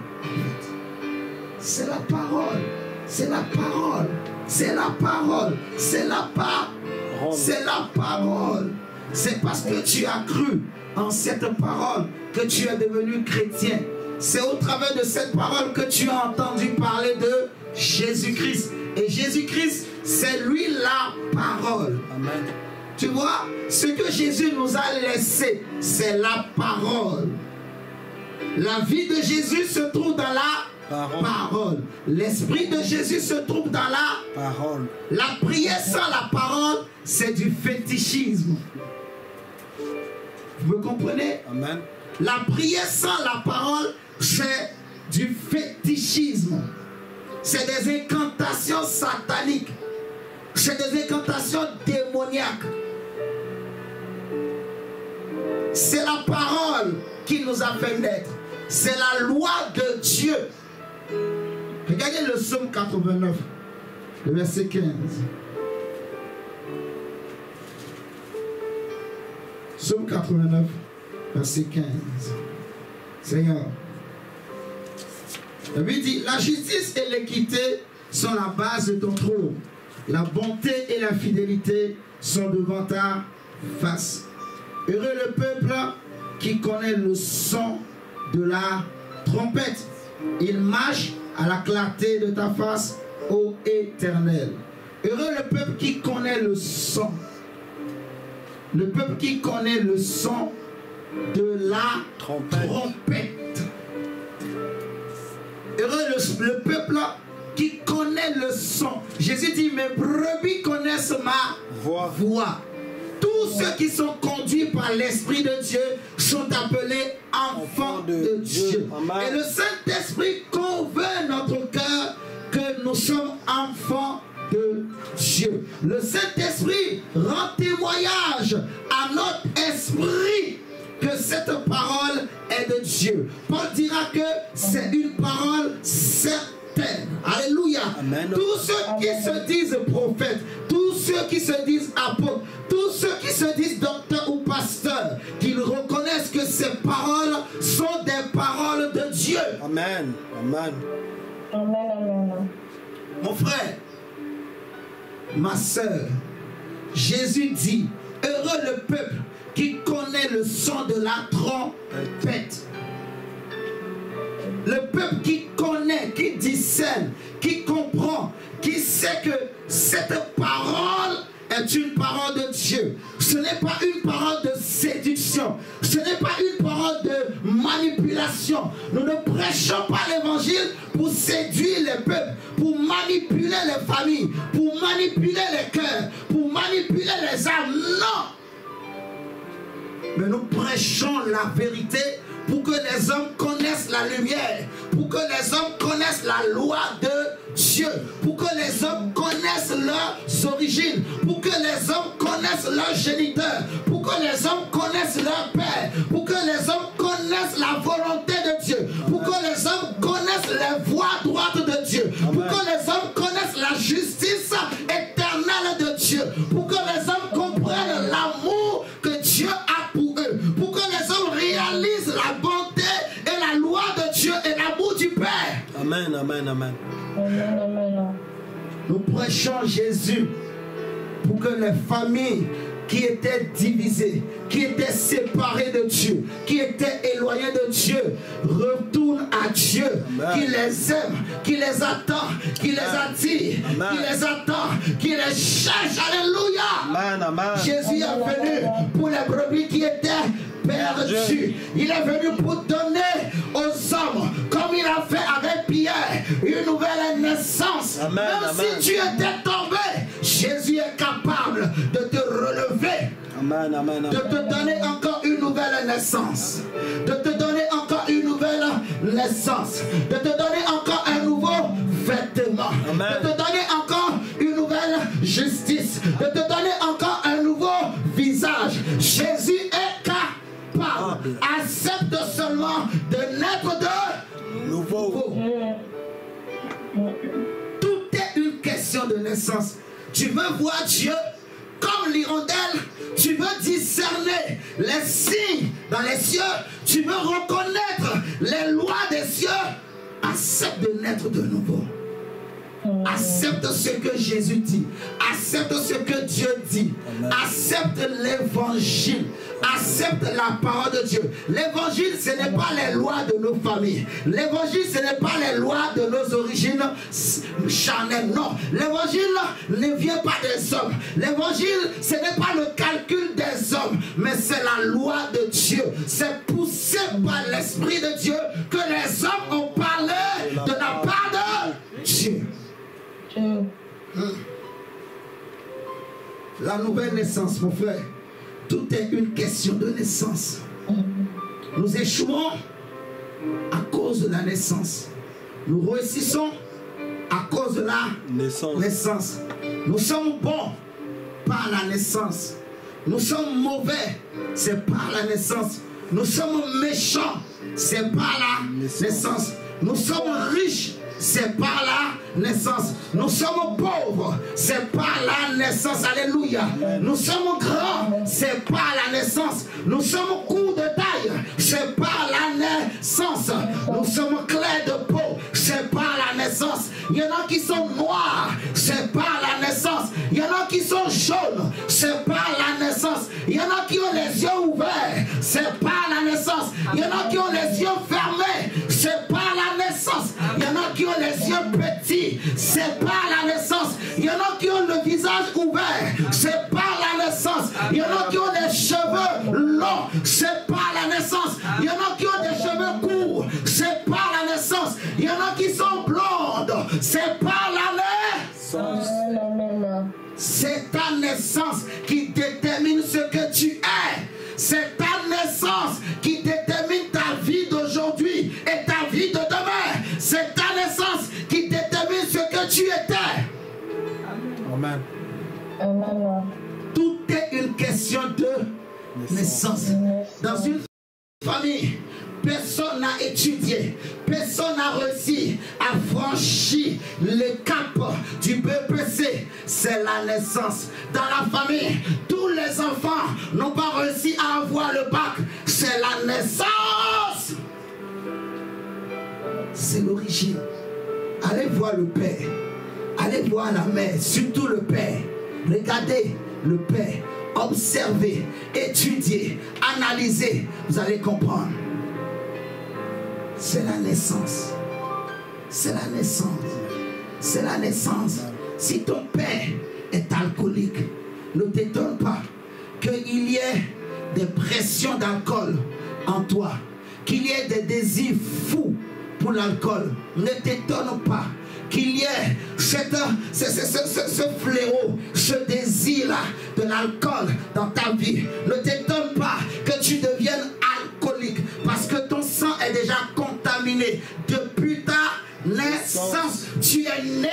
C'est la parole. C'est la parole. C'est la parole. C'est la parole. C'est la parole. C'est parce que tu as cru en cette parole que tu es devenu chrétien. C'est au travers de cette parole que tu as entendu parler de Jésus-Christ. Et Jésus-Christ, c'est lui la parole. Amen. Tu vois, ce que Jésus nous a laissé, c'est la parole. La vie de Jésus se trouve dans la parole. L'esprit de Jésus se trouve dans la parole. La prière sans la parole, c'est du fétichisme. Vous me comprenez? Amen. La prière sans la parole, c'est du fétichisme. C'est des incantations sataniques. C'est des incantations démoniaques. C'est la parole qui nous a fait naître. C'est la loi de Dieu. Regardez le psaume 89, le verset 15. Psaume 89, verset 15. Seigneur. La Bible dit, la justice et l'équité sont la base de ton trône. La bonté et la fidélité sont devant ta face. Heureux le peuple qui connaît le son de la trompette. Il marche à la clarté de ta face, ô Éternel. Heureux le peuple qui connaît le son. Le peuple qui connaît le son de la trompette. Heureux le peuple qui connaît le son. Jésus dit, mes brebis connaissent ma voix. Tous ceux qui sont conduits par l'Esprit de Dieu sont appelés enfants de Dieu. Amen. Et le Saint-Esprit convainc notre cœur que nous sommes enfants de Dieu. Le Saint-Esprit rend témoignage à notre esprit que cette parole est de Dieu. Paul dira que c'est une parole certaine. Alléluia. Amen. Tous ceux qui se disent prophètes, tous ceux qui se disent apôtres, tous ceux qui se disent docteurs ou pasteurs, qu'ils reconnaissent que ces paroles sont des paroles de Dieu. Amen. Amen. Amen. Amen. Mon frère, ma soeur, Jésus dit, heureux le peuple qui connaît le son de la trompette. Le peuple qui connaît, qui discerne, qui comprend, qui sait que cette parole est une parole de Dieu. Ce n'est pas une parole de séduction. Ce n'est pas une parole de manipulation. Nous ne prêchons pas l'évangile pour séduire les peuples, pour manipuler les familles, pour manipuler les cœurs, pour manipuler les âmes. Non! Mais nous prêchons la vérité pour que les hommes connaissent la lumière, pour que les hommes connaissent la loi de Dieu, pour que les hommes connaissent leurs origines, pour que les hommes connaissent leurs géniteurs, pour que les hommes connaissent leur père, pour que les hommes connaissent la volonté de Dieu, pour que les hommes connaissent les voies droites de Dieu, pour que les hommes connaissent la justice éternelle de Dieu, pour que les hommes comprennent l'amour que Dieu a pour eux, pour que les hommes réalisent la bonté et la loi de Dieu et l'amour du Père. Amen, amen, amen. Amen. Amen. Nous prêchons Jésus pour que les familles qui étaient divisées, qui étaient séparées de Dieu, qui étaient éloignées de Dieu, retournent à Dieu, qui les aime, qui les attend, qui les attire, qui les attend, qui les cherche. Alléluia. Amen, amen. Jésus est venu pour les brebis qui étaient perdues. Il est venu pour donner aux hommes, comme il a fait avec Pierre, une nouvelle naissance. Amen, Même amen. si tu étais tombé, Jésus est capable de te relever. Amen, amen, De te donner encore une nouvelle naissance. De te donner encore une nouvelle naissance. De te donner encore un nouveau vêtement. Amen. De te donner encore une nouvelle justice. De te donner encore un nouveau visage. Jésus est capable. Accepte seulement de naître de nouveau. Tout est une question de naissance. Tu veux voir Dieu comme l'hirondelle, tu veux discerner les signes dans les cieux, tu veux reconnaître les lois des cieux, accepte de naître de nouveau. Accepte ce que Jésus dit. Accepte ce que Dieu dit. Accepte l'évangile. Accepte la parole de Dieu. L'évangile, ce n'est pas les lois de nos familles. L'évangile, ce n'est pas les lois de nos origines charnelles. Non. L'évangile ne vient pas des hommes. L'évangile, ce n'est pas le calcul des hommes, mais c'est la loi de Dieu. C'est poussé par l'Esprit de Dieu que les hommes ont parlé de la part de Dieu. La nouvelle naissance, mon frère, tout est une question de naissance. Nous échouons à cause de la naissance. Nous réussissons à cause de la naissance. Nous sommes bons par la naissance. Nous sommes mauvais, c'est par la naissance. Nous sommes méchants, c'est par la naissance. Nous sommes riches, c'est par la naissance. Nous sommes pauvres, c'est par la naissance. Alléluia. Nous sommes grands, c'est par la naissance. Nous sommes courts de taille, c'est par la naissance. Nous sommes clairs de peau, c'est par la naissance. Il y en a qui sont noirs, c'est par la naissance. Il y en a qui sont jaunes, c'est par la naissance. Il y en a qui ont les yeux ouverts, c'est par la naissance. Il y en a qui ont les yeux fermés, c'est par la naissance. Il y en a qui ont les yeux petits, c'est par la naissance. Il y en a qui ont le visage ouvert, c'est par la naissance. Il y en a qui ont des cheveux longs, c'est par la naissance. Il y en a qui ont des cheveux courts, c'est par la naissance. Il y en a qui sont blondes, c'est par la naissance. C'est ta naissance qui détermine ce que tu es. C'est ta naissance qui détermine ta vie d'aujourd'hui et ta vie de demain. C'est ta naissance qui détermine ce que tu étais. Amen. Tout est une question de naissance. Dans une famille, personne n'a étudié, personne n'a réussi à franchir le cap du BPC. C'est la naissance. Dans la famille, tous les enfants n'ont pas réussi à avoir le bac. C'est la naissance. C'est l'origine. Allez voir le père. Allez voir la mère, surtout le père. Regardez le père. Observez, étudiez, analysez. Vous allez comprendre. C'est la naissance. C'est la naissance. C'est la naissance. Si ton père est alcoolique, ne t'étonne pas qu'il y ait des pressions d'alcool en toi, qu'il y ait des désirs fous pour l'alcool. Ne t'étonne pas qu'il y ait ce fléau, ce désir-là de l'alcool dans ta vie. Ne t'étonne pas que tu deviennes alcoolique parce que ton sang est déjà contaminé depuis ta naissance. Tu es né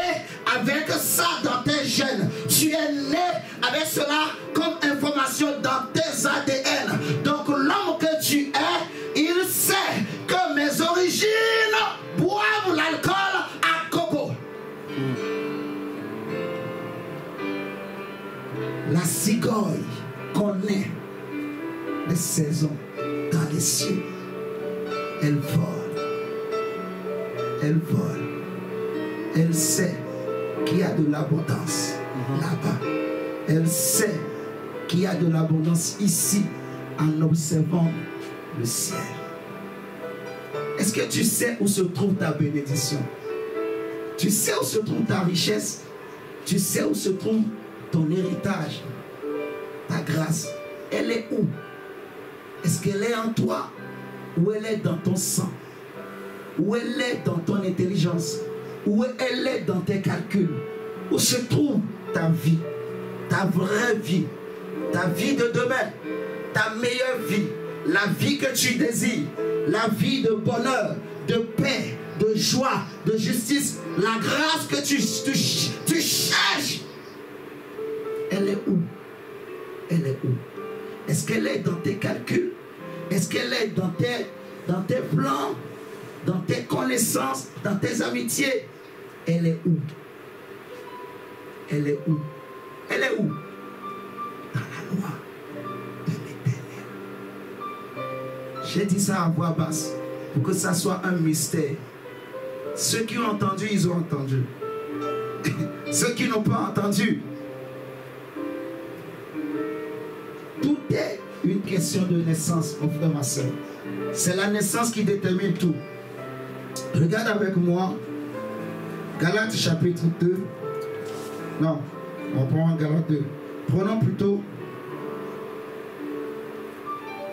avec ça dans tes gènes. Tu es né avec cela comme information dans tes ADN. Donc l'homme que tu es, il sait que mes origines boivent l'alcool à coco. La cigogne connaît les saisons dans les cieux. Elle vole. Elle vole. Elle sait qu'il y a de l'abondance là-bas. Elle sait qu'il y a de l'abondance ici en observant le ciel. Est-ce que tu sais où se trouve ta bénédiction? Tu sais où se trouve ta richesse? Tu sais où se trouve ton héritage? Ta grâce, elle est où? Est-ce qu'elle est en toi? Ou elle est dans ton sang? Où elle est dans ton intelligence? Où elle est dans tes calculs? Où se trouve ta vie? Ta vraie vie? Ta vie de demain? Ta meilleure vie? La vie que tu désires? La vie de bonheur, de paix, de joie, de justice? La grâce que tu cherches? Elle est où? Elle est où? Est-ce qu'elle est dans tes calculs? Est-ce qu'elle est dans tes plans? Dans tes connaissances, dans tes amitiés? Elle est où? Elle est où? Elle est où? Dans la loi de l'Éternel. J'ai dit ça à voix basse pour que ça soit un mystère. Ceux qui ont entendu, ils ont entendu. ceux qui n'ont pas entendu. Tout est une question de naissance, mon frère, ma soeur. C'est la naissance qui détermine tout. Regarde avec moi Galates chapitre 2. Non, on prend Galates 2. Prenons plutôt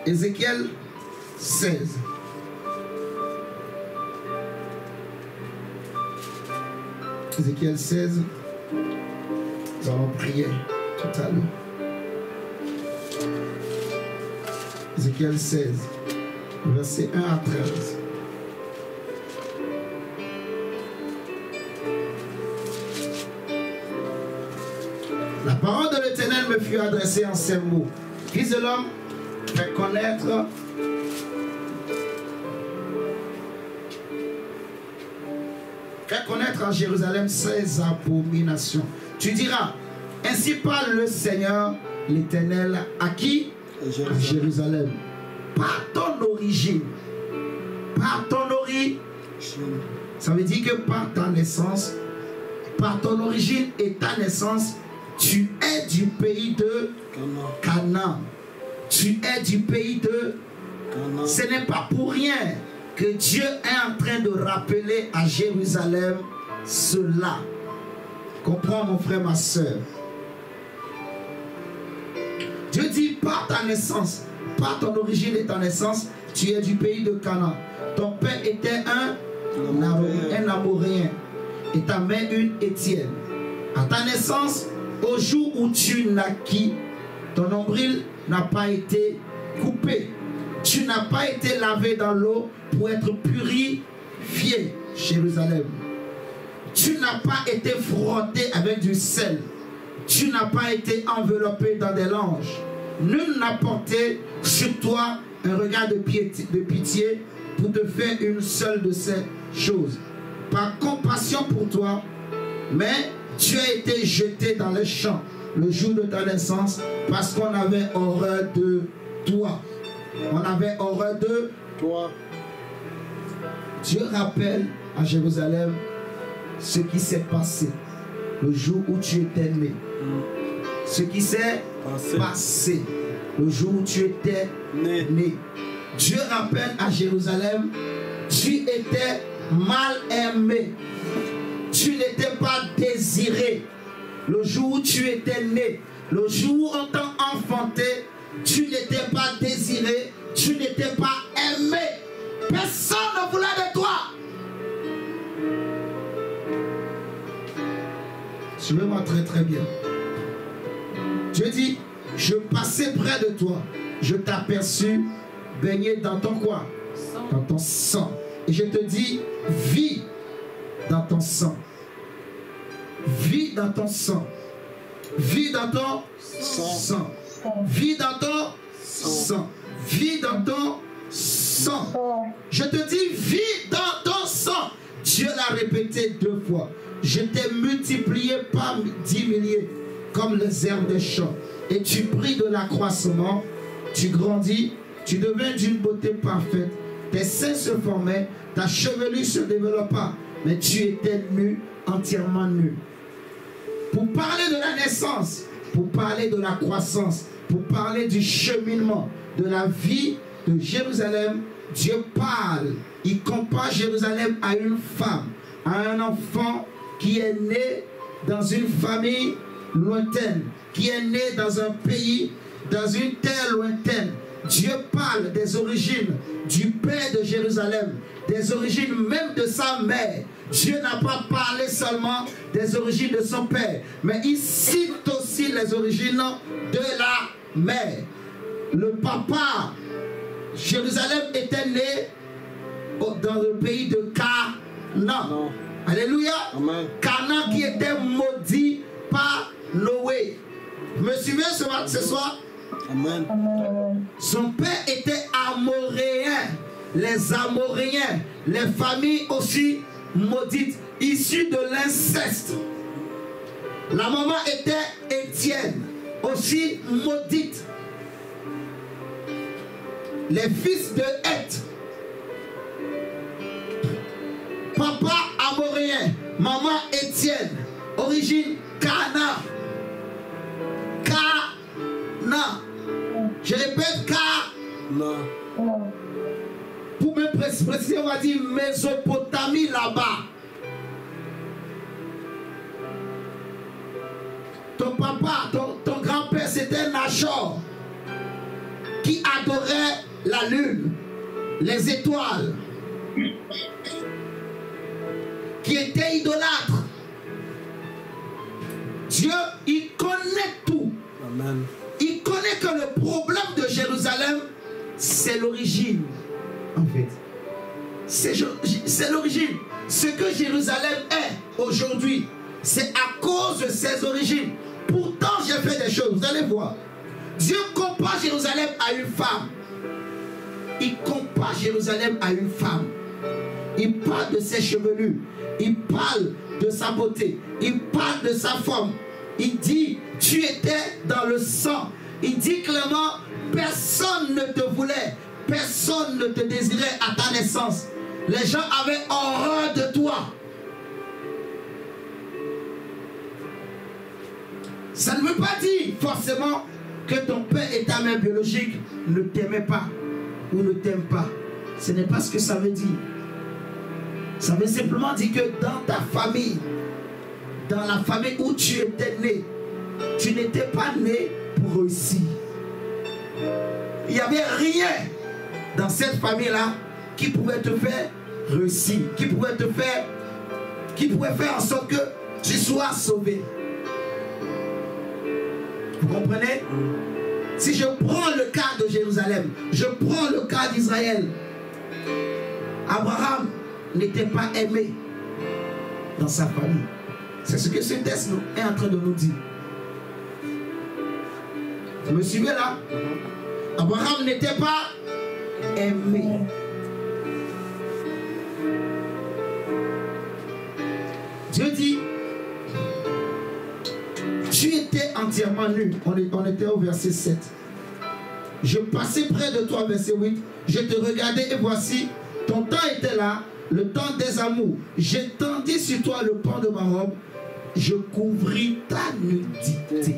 Ézéchiel 16. Ézéchiel 16. Nous allons prier tout à l'heure. Ézéchiel 16, versets 1 à 13. La parole de l'Éternel me fut adressée en ces mots. Fils de l'homme, fais connaître à Jérusalem 16 abominations. Tu diras, ainsi parle le Seigneur, l'Éternel, à qui? À Jérusalem. Par ton origine. Par ton origine. Ça veut dire que par ta naissance, par ton origine et ta naissance, tu es du pays de Canaan. Tu es du pays de Canaan. Ce n'est pas pour rien que Dieu est en train de rappeler à Jérusalem cela. Comprends, mon frère, ma soeur. Dieu dit par ta naissance, par ton origine et ta naissance, tu es du pays de Canaan. Ton père était un Amoréen et ta mère une Étienne. À ta naissance, au jour où tu naquis, ton nombril n'a pas été coupé. Tu n'as pas été lavé dans l'eau pour être purifié, Jérusalem. Tu n'as pas été frotté avec du sel. Tu n'as pas été enveloppé dans des langes. Nul n'a porté sur toi un regard de pitié pour te faire une seule de ces choses. Par compassion pour toi, mais tu as été jeté dans les champs le jour de ta naissance parce qu'on avait horreur de toi. On avait horreur de toi. Dieu rappelle à Jérusalem ce qui s'est passé le jour où tu étais né. Ce qui s'est passé le jour où tu étais né. Dieu rappelle à Jérusalem, tu étais mal aimé. Tu n'étais pas désiré le jour où tu étais né. Le jour où on t'a enfanté, tu n'étais pas désiré, tu n'étais pas aimé. Personne ne voulait de toi. Suivez-moi très très bien. Dieu dit, je passais près de toi, je t'aperçus baigné dans ton quoi? Dans ton sang. Et je te dis, vis dans ton sang. Vis dans ton sang. Vis dans ton sang. Vis dans ton sang. Vis dans ton sang. Je te dis, vis dans ton sang. Dieu l'a répété 2 fois. Je t'ai multiplié par 10 milliers comme les herbes des champs. Et tu pris de l'accroissement, tu grandis, tu devins d'une beauté parfaite. Tes seins se formaient, ta chevelure se développa, mais tu étais nu, entièrement nu. Pour parler de la naissance, pour parler de la croissance, pour parler du cheminement, de la vie de Jérusalem, Dieu parle. Il compare Jérusalem à une femme, à un enfant qui est né dans une famille lointaine, qui est né dans un pays, dans une terre lointaine. Dieu parle des origines du père de Jérusalem, des origines même de sa mère. Dieu n'a pas parlé seulement des origines de son père, mais il cite aussi les origines de la mère. Le papa, Jérusalem était né dans le pays de Canaan. Alléluia. Amen. Canaan qui était maudit par Noé. Vous me suivez ce soir? Amen. Son père était amoréen. Les amoréens, les familles aussi maudites, issues de l'inceste. La maman était Étienne, aussi maudite. Les fils de Heth. Papa amoréen, maman Étienne. Origine Cana. Cana. Je répète Cana. Pour me préciser, on va dire Mésopotamie là-bas. Ton papa, ton grand-père, c'était Nachor, qui adorait la lune, les étoiles, qui était idolâtre. Dieu, il connaît tout. Amen. Il connaît que le problème de Jérusalem, c'est l'origine. En fait, c'est l'origine. Ce que Jérusalem est aujourd'hui, c'est à cause de ses origines. Pourtant, j'ai fait des choses. Vous allez voir. Dieu compare Jérusalem à une femme. Il compare Jérusalem à une femme. Il parle de ses chevelures. Il parle de sa beauté. Il parle de sa forme. Il dit, tu étais dans le sang. Il dit clairement, personne ne te voulait. Personne ne te désirait à ta naissance. Les gens avaient horreur de toi. Ça ne veut pas dire forcément que ton père et ta mère biologique ne t'aimaient pas ou ne t'aiment pas. Ce n'est pas ce que ça veut dire. Ça veut simplement dire que dans ta famille, dans la famille où tu étais né, tu n'étais pas né pour réussir. Il n'y avait rien dans cette famille-là qui pouvait te faire réussir, qui pouvait faire en sorte que tu sois sauvé. Vous comprenez? Si je prends le cas de Jérusalem, je prends le cas d'Israël, Abraham n'était pas aimé dans sa famille. C'est ce que ce texte est en train de nous dire. Vous me suivez là? Abraham n'était pas aimé. Dieu dit, tu étais entièrement nu. On était au verset 7. Je passais près de toi, verset 8. Je te regardais et voici, ton temps était là, le temps des amours. J'étendis sur toi le pan de ma robe. Je couvris ta nudité.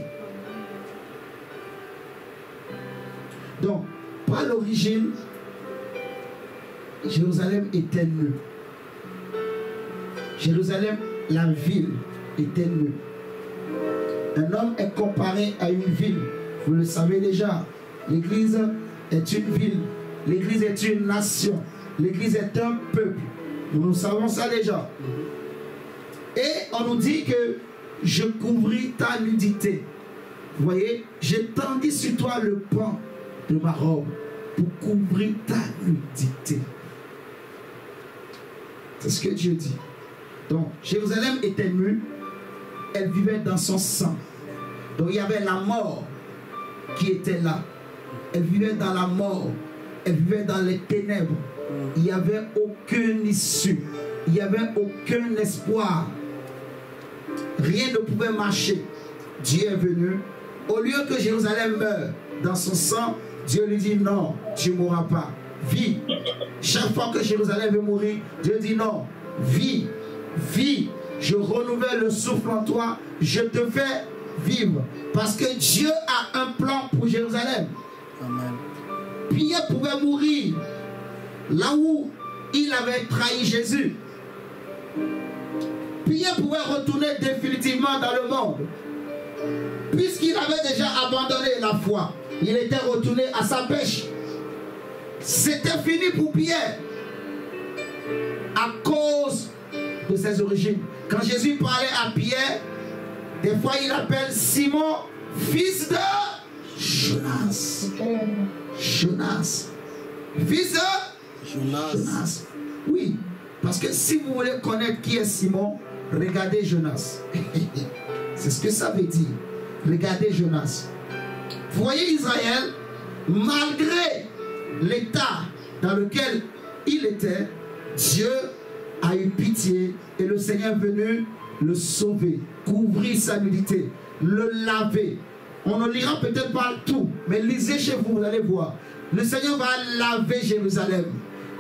Donc, par l'origine, Jérusalem était nue. Jérusalem, la ville, était nue. Un homme est comparé à une ville. Vous le savez déjà. L'Église est une ville. L'Église est une nation. L'Église est un peuple. Nous savons ça déjà. Et on nous dit que je couvris ta nudité. Vous voyez, j'étendis sur toi le pan de ma robe pour couvrir ta nudité. C'est ce que Dieu dit. Donc, Jérusalem était nue. Elle vivait dans son sang. Donc, il y avait la mort qui était là. Elle vivait dans la mort. Elle vivait dans les ténèbres. Il n'y avait aucune issue. Il n'y avait aucun espoir. Rien ne pouvait marcher. Dieu est venu. Au lieu que Jérusalem meure dans son sang, Dieu lui dit non, tu ne mourras pas. Vis. Chaque fois que Jérusalem veut mourir, Dieu dit non, vis. Vis. Je renouvelle le souffle en toi. Je te fais vivre. Parce que Dieu a un plan pour Jérusalem. Amen. Pierre pouvait mourir là où il avait trahi Jésus. Pierre pouvait retourner définitivement dans le monde. Puisqu'il avait déjà abandonné la foi, il était retourné à sa pêche. C'était fini pour Pierre à cause de ses origines. Quand Jésus parlait à Pierre, des fois il appelle Simon, fils de Jonas. Jonas. Fils de Jonas. Oui, parce que si vous voulez connaître qui est Simon, regardez Jonas. C'est ce que ça veut dire. Regardez Jonas. Vous voyez Israël, malgré l'état dans lequel il était, Dieu a eu pitié et le Seigneur est venu le sauver, couvrir sa nudité, le laver. On ne lira peut-être pas tout, mais lisez chez vous, vous allez voir. Le Seigneur va laver Jérusalem.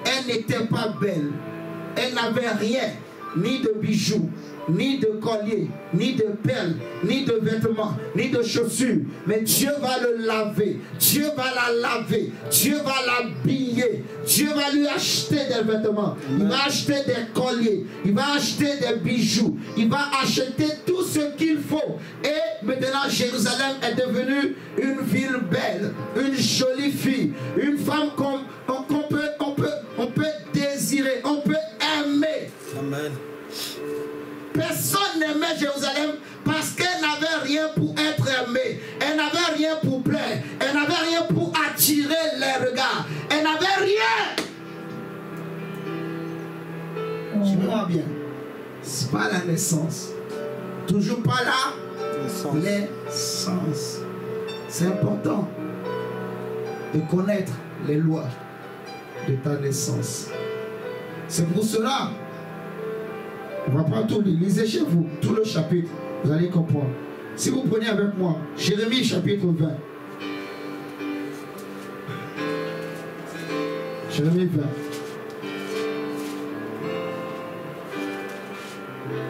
Elle n'était pas belle. Elle n'avait rien, ni de bijoux, ni de collier, ni de perles, ni de vêtements, ni de chaussures. Mais Dieu va le laver, Dieu va la laver, Dieu va l'habiller, Dieu va lui acheter des vêtements, il va acheter des colliers, il va acheter des bijoux, il va acheter tout ce qu'il faut. Et maintenant Jérusalem est devenue une ville belle, une jolie fille, une femme qu'on peut désirer, on peut aimer. Amen. Personne n'aimait Jérusalem parce qu'elle n'avait rien pour être aimée. Elle n'avait rien pour plaire. Elle n'avait rien pour attirer les regards. Elle n'avait rien. Suivez-moi bien. Ce n'est pas la naissance. Toujours pas là. L'essence. C'est important de connaître les lois de ta naissance. C'est pour cela. On va pas tout lire. Lisez chez vous tout le chapitre. Vous allez comprendre. Si vous prenez avec moi Jérémie chapitre 20. Jérémie 20.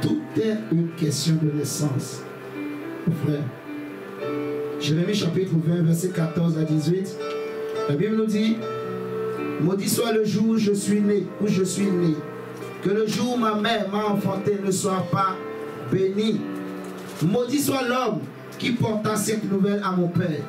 Tout est une question de naissance. Frère. Jérémie chapitre 20, verset 14 à 18. La Bible nous dit: maudit soit le jour où je suis né, que le jour où ma mère m'a enfanté ne soit pas béni. Maudit soit l'homme qui porta cette nouvelle à mon père.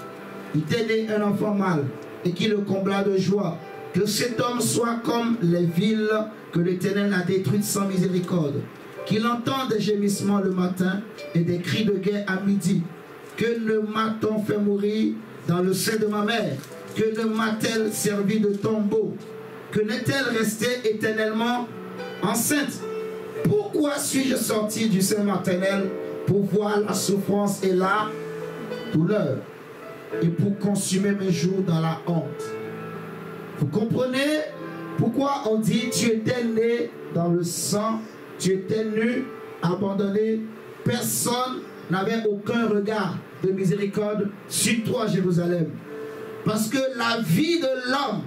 Il était né un enfant mâle et qui le combla de joie. Que cet homme soit comme les villes que l'Éternel a détruites sans miséricorde. Qu'il entende des gémissements le matin et des cris de guerre à midi. Que ne m'a-t-on fait mourir dans le sein de ma mère? Que ne m'a-t-elle servi de tombeau? Que n'est-elle restée éternellement enceinte? Pourquoi suis-je sorti du sein maternel pour voir la souffrance et la douleur et pour consumer mes jours dans la honte? Vous comprenez pourquoi on dit tu étais né dans le sang, tu étais nu, abandonné, personne n'avait aucun regard de miséricorde sur toi, Jérusalem. Parce que la vie de l'homme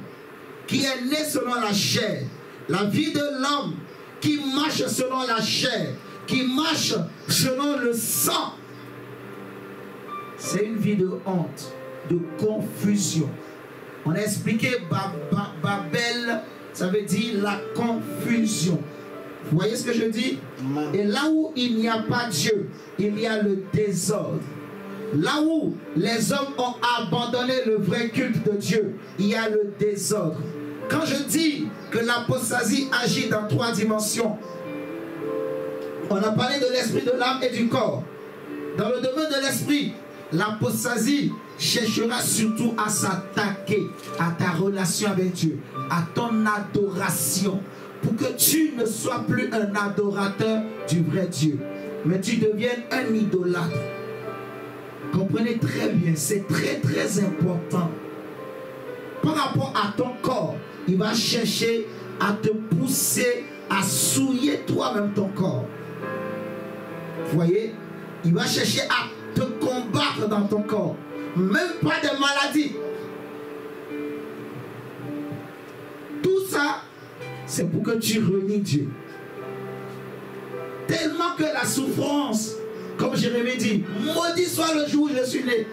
qui est né selon la chair, la vie de l'homme qui marche selon la chair, qui marche selon le sang, c'est une vie de honte, de confusion. On a expliqué Babel, ça veut dire la confusion. Vous voyez ce que je dis? Et là où il n'y a pas Dieu, il y a le désordre. Là où les hommes ont abandonné le vrai culte de Dieu, il y a le désordre. Quand je dis que l'apostasie agit dans 3 dimensions, on a parlé de l'esprit, de l'âme et du corps. Dans le domaine de l'esprit, l'apostasie cherchera surtout à s'attaquer à ta relation avec Dieu, à ton adoration, pour que tu ne sois plus un adorateur du vrai Dieu, mais tu deviennes un idolâtre. Comprenez très bien, c'est très très important. Par rapport à ton corps, il va chercher à te pousser à souiller toi-même ton corps. Vous voyez, il va chercher à te combattre dans ton corps. Même pas de maladie. Tout ça, c'est pour que tu renies Dieu. Tellement que la souffrance, comme Jérémie dit, maudit soit le jour où je suis né.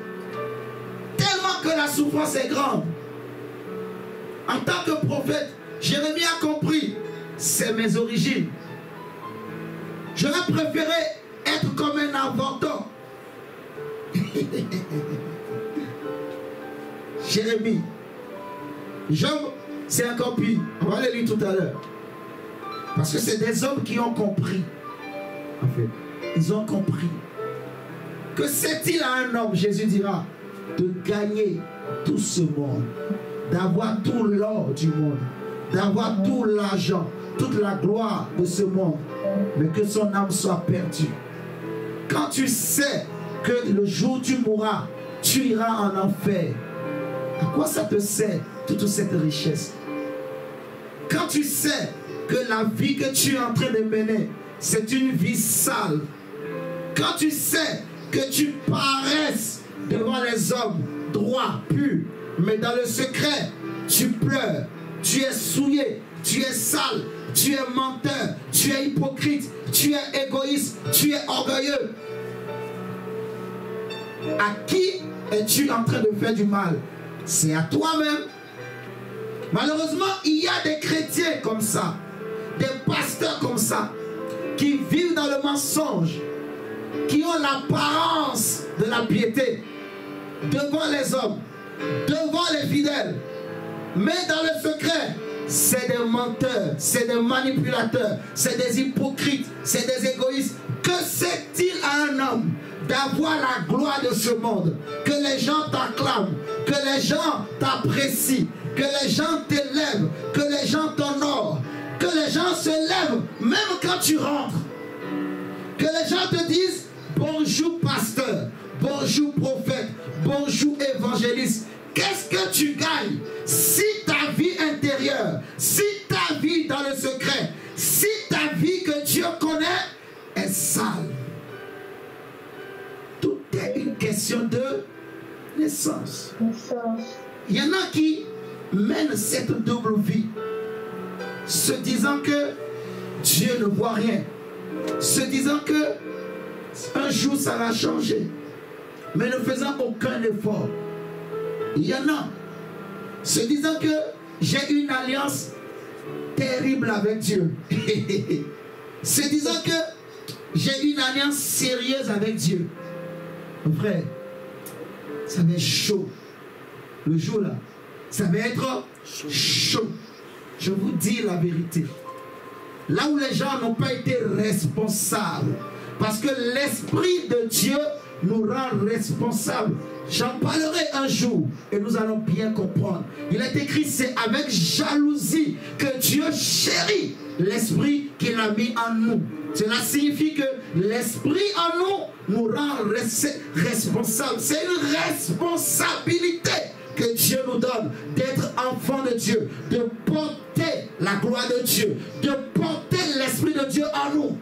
Tellement que la souffrance est grande. En tant que prophète, Jérémie a compris, c'est mes origines. J'aurais préféré être comme un avorton. Jérémie. Job, c'est un copie. On va le lire tout à l'heure. Parce que c'est des hommes qui ont compris. En fait, ils ont compris. Que c'est-il à un homme, Jésus dira, de gagner tout ce monde, d'avoir tout l'or du monde, d'avoir tout l'argent, toute la gloire de ce monde, mais que son âme soit perdue. Quand tu sais que le jour où tu mourras, tu iras en enfer, à quoi ça te sert toute cette richesse? Quand tu sais que la vie que tu es en train de mener, c'est une vie sale, quand tu sais que tu paraisses devant les hommes droits, purs, mais dans le secret, tu pleures, tu es souillé, tu es sale, tu es menteur, tu es hypocrite, tu es égoïste, tu es orgueilleux. À qui es-tu en train de faire du mal? C'est à toi-même. Malheureusement, il y a des chrétiens comme ça, des pasteurs comme ça, qui vivent dans le mensonge, qui ont l'apparence de la piété devant les hommes, devant les fidèles. Mais dans le secret, c'est des menteurs, c'est des manipulateurs, c'est des hypocrites, c'est des égoïstes. Que sert-il à un homme d'avoir la gloire de ce monde, que les gens t'acclament, que les gens t'apprécient, que les gens t'élèvent, que les gens t'honorent, que les gens se lèvent même quand tu rentres, que les gens te disent bonjour pasteur, bonjour prophète, bonjour évangéliste. Qu'est-ce que tu gagnes si ta vie intérieure, si ta vie dans le secret, si ta vie que Dieu connaît est sale? Tout est une question de naissance. Il y en a qui mènent cette double vie, se disant que Dieu ne voit rien, se disant que un jour ça va changer, mais ne faisant aucun effort. Il y en a se disant que j'ai une alliance terrible avec Dieu, se disant que j'ai une alliance sérieuse avec Dieu. Mon frère, ça va être chaud. Le jour là, ça va être chaud. Je vous dis la vérité. Là où les gens n'ont pas été responsables, parce que l'Esprit de Dieu nous rend responsables. J'en parlerai un jour et nous allons bien comprendre. Il est écrit, c'est avec jalousie que Dieu chérit l'Esprit qu'il a mis en nous. Cela signifie que l'Esprit en nous nous rend responsables. C'est une responsabilité que Dieu nous donne d'être enfants de Dieu, de porter la gloire de Dieu, de porter l'Esprit de Dieu en nous.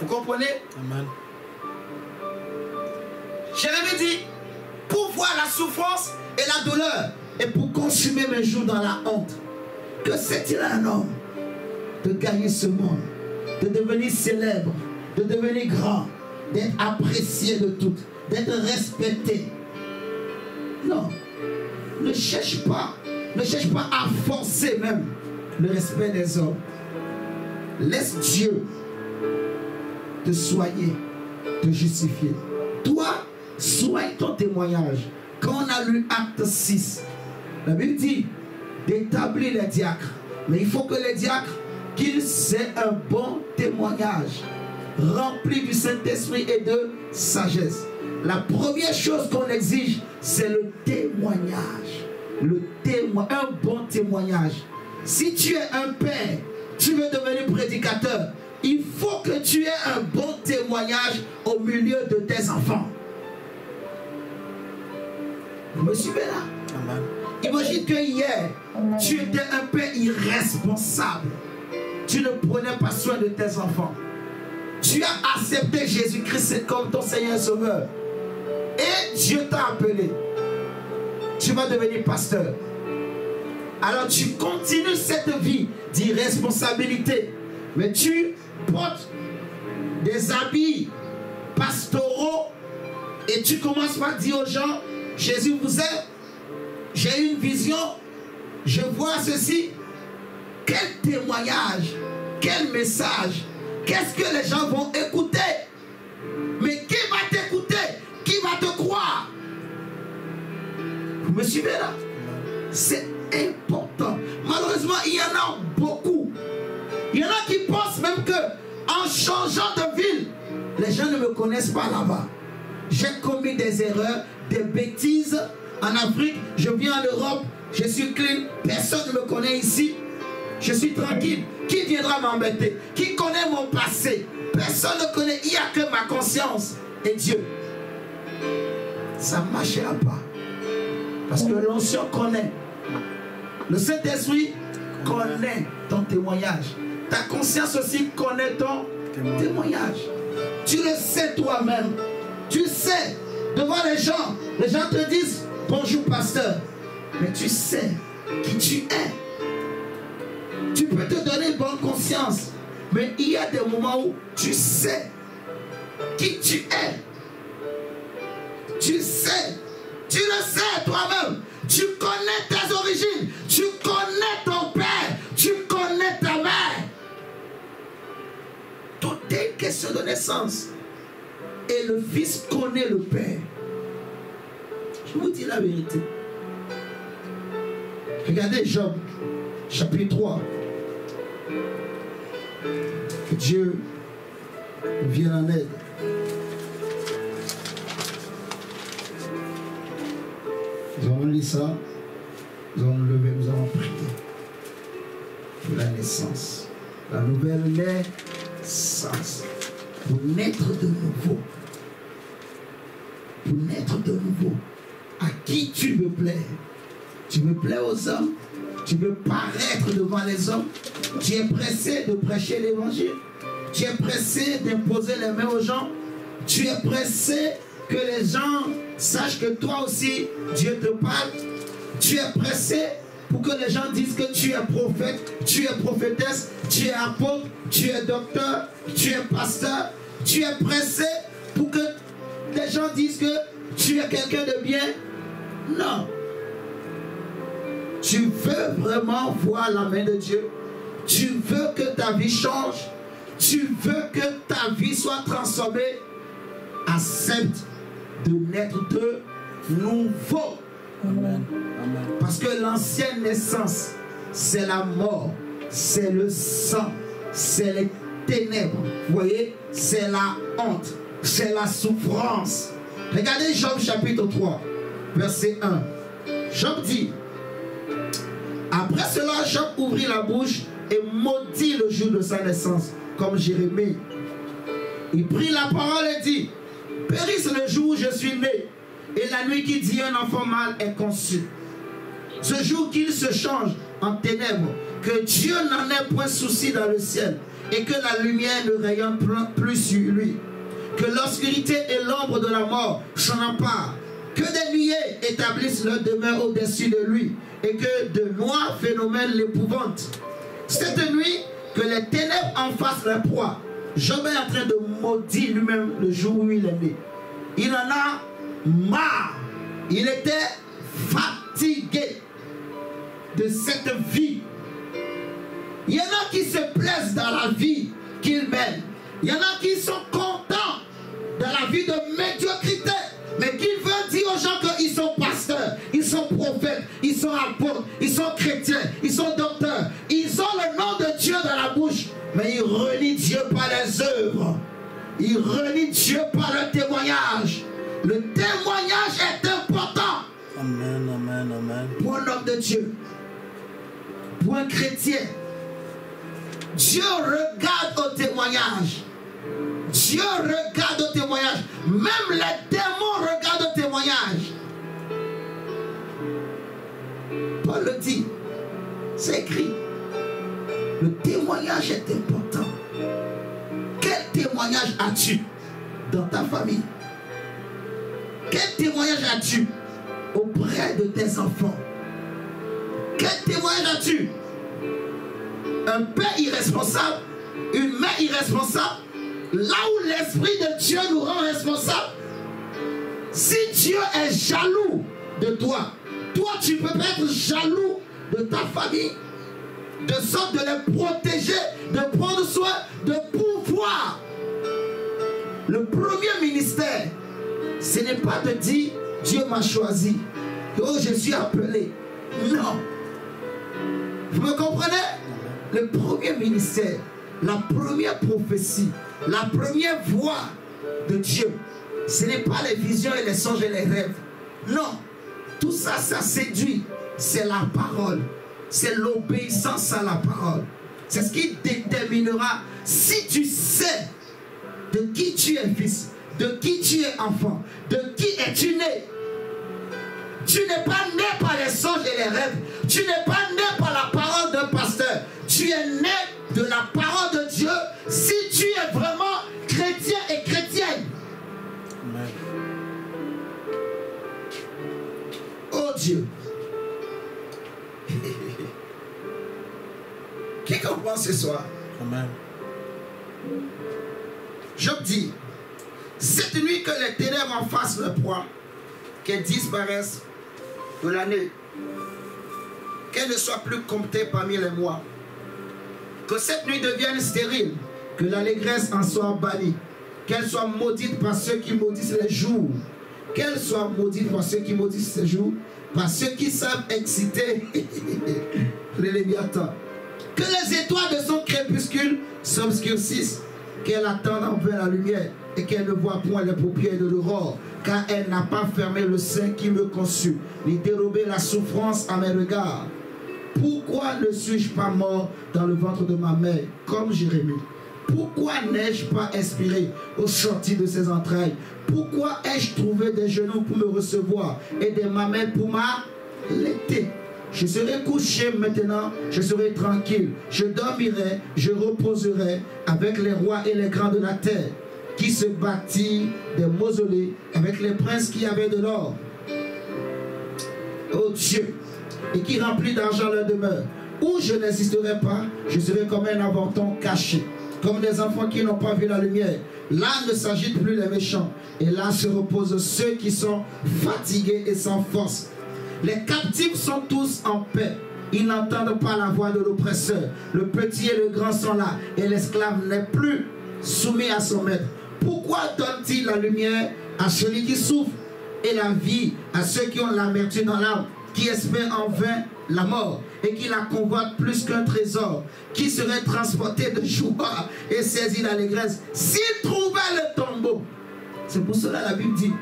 Vous comprenez? Amen. Jérémie dit, pour voir la souffrance et la douleur et pour consumer mes jours dans la honte. Que c'est-il un homme de gagner ce monde, de devenir célèbre, de devenir grand, d'être apprécié de toutes, d'être respecté? Non, ne cherche pas à forcer même le respect des hommes. Laisse Dieu te soigner, te justifier. Toi, soigne ton témoignage. Quand on a lu Acte 6, la Bible dit d'établir les diacres. Mais il faut que les diacres, qu'ils aient un bon témoignage, rempli du Saint-Esprit et de sagesse. La première chose qu'on exige, c'est le témoignage. Un bon témoignage. Si tu es un père, tu veux devenir prédicateur, il faut que tu aies un bon témoignage au milieu de tes enfants. Vous me suivez là? Amen. Imagine que hier, tu étais un père irresponsable. Tu ne prenais pas soin de tes enfants. Tu as accepté Jésus-Christ comme ton Seigneur et Sauveur. Et Dieu t'a appelé. Tu vas devenir pasteur. Alors tu continues cette vie d'irresponsabilité. Mais tu portes des habits pastoraux et tu commences par dire aux gens, Jésus vous aime, j'ai une vision, je vois ceci. Quel témoignage, quel message, qu'est-ce que les gens vont écouter? Mais qui va t'écouter? Qui va te croire? Vous me suivez là? C'est important. Malheureusement, il y en a beaucoup. Il y en a qui pensent même que en changeant de ville, les gens ne me connaissent pas là-bas. J'ai commis des erreurs, des bêtises en Afrique. Je viens en Europe, je suis clean, personne ne me connaît ici. Je suis tranquille. Qui viendra m'embêter? Qui connaît mon passé? Personne ne connaît. Il n'y a que ma conscience et Dieu. Ça ne marchera pas. Parce que l'onction connaît. Le Saint-Esprit connaît ton témoignage. Ta conscience aussi connaît ton témoignage. Tu le sais toi-même. Tu sais, devant les gens te disent bonjour pasteur. Mais tu sais qui tu es. Tu peux te donner bonne conscience. Mais il y a des moments où tu sais qui tu es. Tu sais. Tu le sais toi-même. Tu connais tes origines. Tu connais ton père. Tu connais ta mère. Tout est une question de naissance. Et le fils connaît le père. Je vous dis la vérité. Regardez Job, chapitre 3. Que Dieu vienne en aide. Nous allons lire ça. Nous allons lever, nous allons prier pour la naissance. La nouvelle naissance. Pour naître de nouveau. Pour naître de nouveau. À qui tu veux plaire? Tu veux plaire aux hommes? Tu veux paraître devant les hommes? Tu es pressé de prêcher l'évangile? Tu es pressé d'imposer les mains aux gens? Tu es pressé que les gens sachent que toi aussi, Dieu te parle? Tu es pressé pour que les gens disent que tu es prophète, tu es prophétesse, tu es apôtre, tu es docteur, tu es pasteur? Tu es pressé pour que les gens disent que tu es quelqu'un de bien? Non. Tu veux vraiment voir la main de Dieu? Tu veux que ta vie change? Tu veux que ta vie soit transformée? Accepte de naître de nouveau. Amen. Amen. Parce que l'ancienne naissance, c'est la mort, c'est le sang, c'est les ténèbres. Vous voyez? C'est la honte, c'est la souffrance. Regardez Job chapitre 3, verset 1. Job dit: après cela, Job ouvrit la bouche et maudit le jour de sa naissance, comme Jérémie. Il prit la parole et dit: périsse le jour où je suis né, et la nuit qui dit un enfant mâle est conçu. Ce jour qu'il se change en ténèbres, que Dieu n'en ait point souci dans le ciel, et que la lumière ne rayonne plus sur lui. Que l'obscurité et l'ombre de la mort s'en emparent. Que des nuées établissent leur demeure au-dessus de lui, et que de noirs phénomènes l'épouvantent. Cette nuit, que les ténèbres en fassent la proie. Job est en train de maudire lui-même le jour où il est né. Il en a marre. Il était fatigué de cette vie. Il y en a qui se plaisent dans la vie qu'ils mènent. Il y en a qui sont contents dans la vie de médiocrité, mais qui veulent dire aux gens qu'ils sont pasteurs, ils sont prophètes, ils sont apôtres, ils sont chrétiens, ils sont docteurs. Ils ont le nom de Dieu dans la bouche, mais ils renient Dieu par les œuvres. Ils renient Dieu par le témoignage. Le témoignage est important. Amen, amen, amen. Pour un homme de Dieu, pour un chrétien, Dieu regarde au témoignage. Dieu regarde au témoignage. Même les démons regardent au témoignage. Paul le dit. C'est écrit. Le témoignage est important. Quel témoignage as-tu dans ta famille? Quel témoignage as-tu auprès de tes enfants? Quel témoignage as-tu? Un père irresponsable, une mère irresponsable, là où l'Esprit de Dieu nous rend responsables. Si Dieu est jaloux de toi, toi tu peux être jaloux de ta famille, de sorte de les protéger, de prendre soin, de pouvoir. Le premier ministère, ce n'est pas de dire Dieu m'a choisi, oh je suis appelé. Non. Vous me comprenez? Le premier ministère, la première prophétie, la première voix de Dieu, ce n'est pas les visions et les songes et les rêves. Non. Tout ça, ça séduit. C'est la parole. C'est l'obéissance à la parole. C'est ce qui déterminera si tu sais de qui tu es fils, de qui tu es enfant, de qui es-tu né. Tu n'es pas né par les songes et les rêves. Tu n'es pas né par la parole d'un pasteur. Tu es né de la parole de Dieu si tu es vraiment chrétien et chrétienne. Amen. Oh Dieu. Qui comprend ce soir? Amen. Job dit, cette nuit que les ténèbres en fassent le poids, qu'elles disparaissent de l'année, qu'elles ne soient plus comptées parmi les mois, que cette nuit devienne stérile, que l'allégresse en soit bannie, qu'elle soit maudite par ceux qui maudissent les jours, qu'elle soit maudite par ceux qui maudissent les jours, par ceux qui savent exciter les léviathans. Que les étoiles de son crépuscule s'obscurcissent, qu'elle attende en vain la lumière et qu'elle ne voit point les paupières de l'aurore, car elle n'a pas fermé le sein qui me conçut, ni dérobé la souffrance à mes regards. Pourquoi ne suis-je pas mort dans le ventre de ma mère, comme Jérémie? Pourquoi n'ai-je pas expiré au sortir de ses entrailles? Pourquoi ai-je trouvé des genoux pour me recevoir et des mamelles pour m'allaiter? Je serai couché maintenant, je serai tranquille, je dormirai, je reposerai avec les rois et les grands de la terre, qui se bâtit des mausolées avec les princes qui avaient de l'or. Oh Dieu, et qui remplit d'argent leur demeure. Où je n'existerai pas, je serai comme un avorton caché, comme des enfants qui n'ont pas vu la lumière. Là ne s'agitent plus les méchants, et là se reposent ceux qui sont fatigués et sans force. Les captifs sont tous en paix. Ils n'entendent pas la voix de l'oppresseur. Le petit et le grand sont là, et l'esclave n'est plus soumis à son maître. Pourquoi donne-t-il la lumière à celui qui souffre et la vie à ceux qui ont l'amertume dans l'âme, qui espèrent en vain la mort et qui la convoitent plus qu'un trésor, qui serait transporté de joie et saisi d'allégresse s'il trouvait le tombeau? C'est pour cela la Bible dit,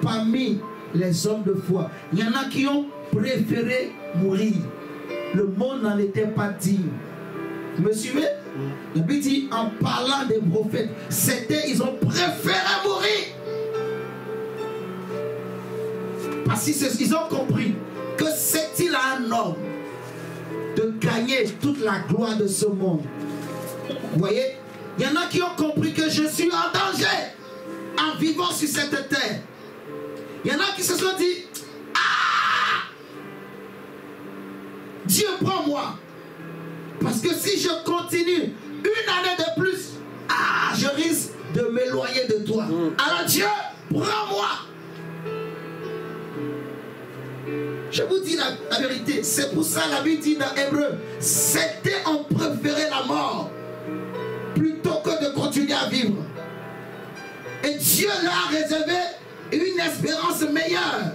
parmi les hommes de foi, il y en a qui ont préféré mourir. Le monde n'en était pas digne. Vous me suivez? La Bible dit, en parlant des prophètes, ils ont préféré mourir. Parce qu'ils ont compris que c'est-il à un homme de gagner toute la gloire de ce monde. Vous voyez? Il y en a qui ont compris que je suis en danger en vivant sur cette terre. Il y en a qui se sont dit, ah, Dieu prends-moi. Parce que si je continue une année de plus, ah, je risque de m'éloigner de toi. Alors Dieu, prends-moi. Je vous dis la vérité. C'est pour ça la Bible dit dans Hébreu, c'était ont préféré la mort plutôt que de continuer à vivre. Et Dieu leur a réservé une espérance meilleure.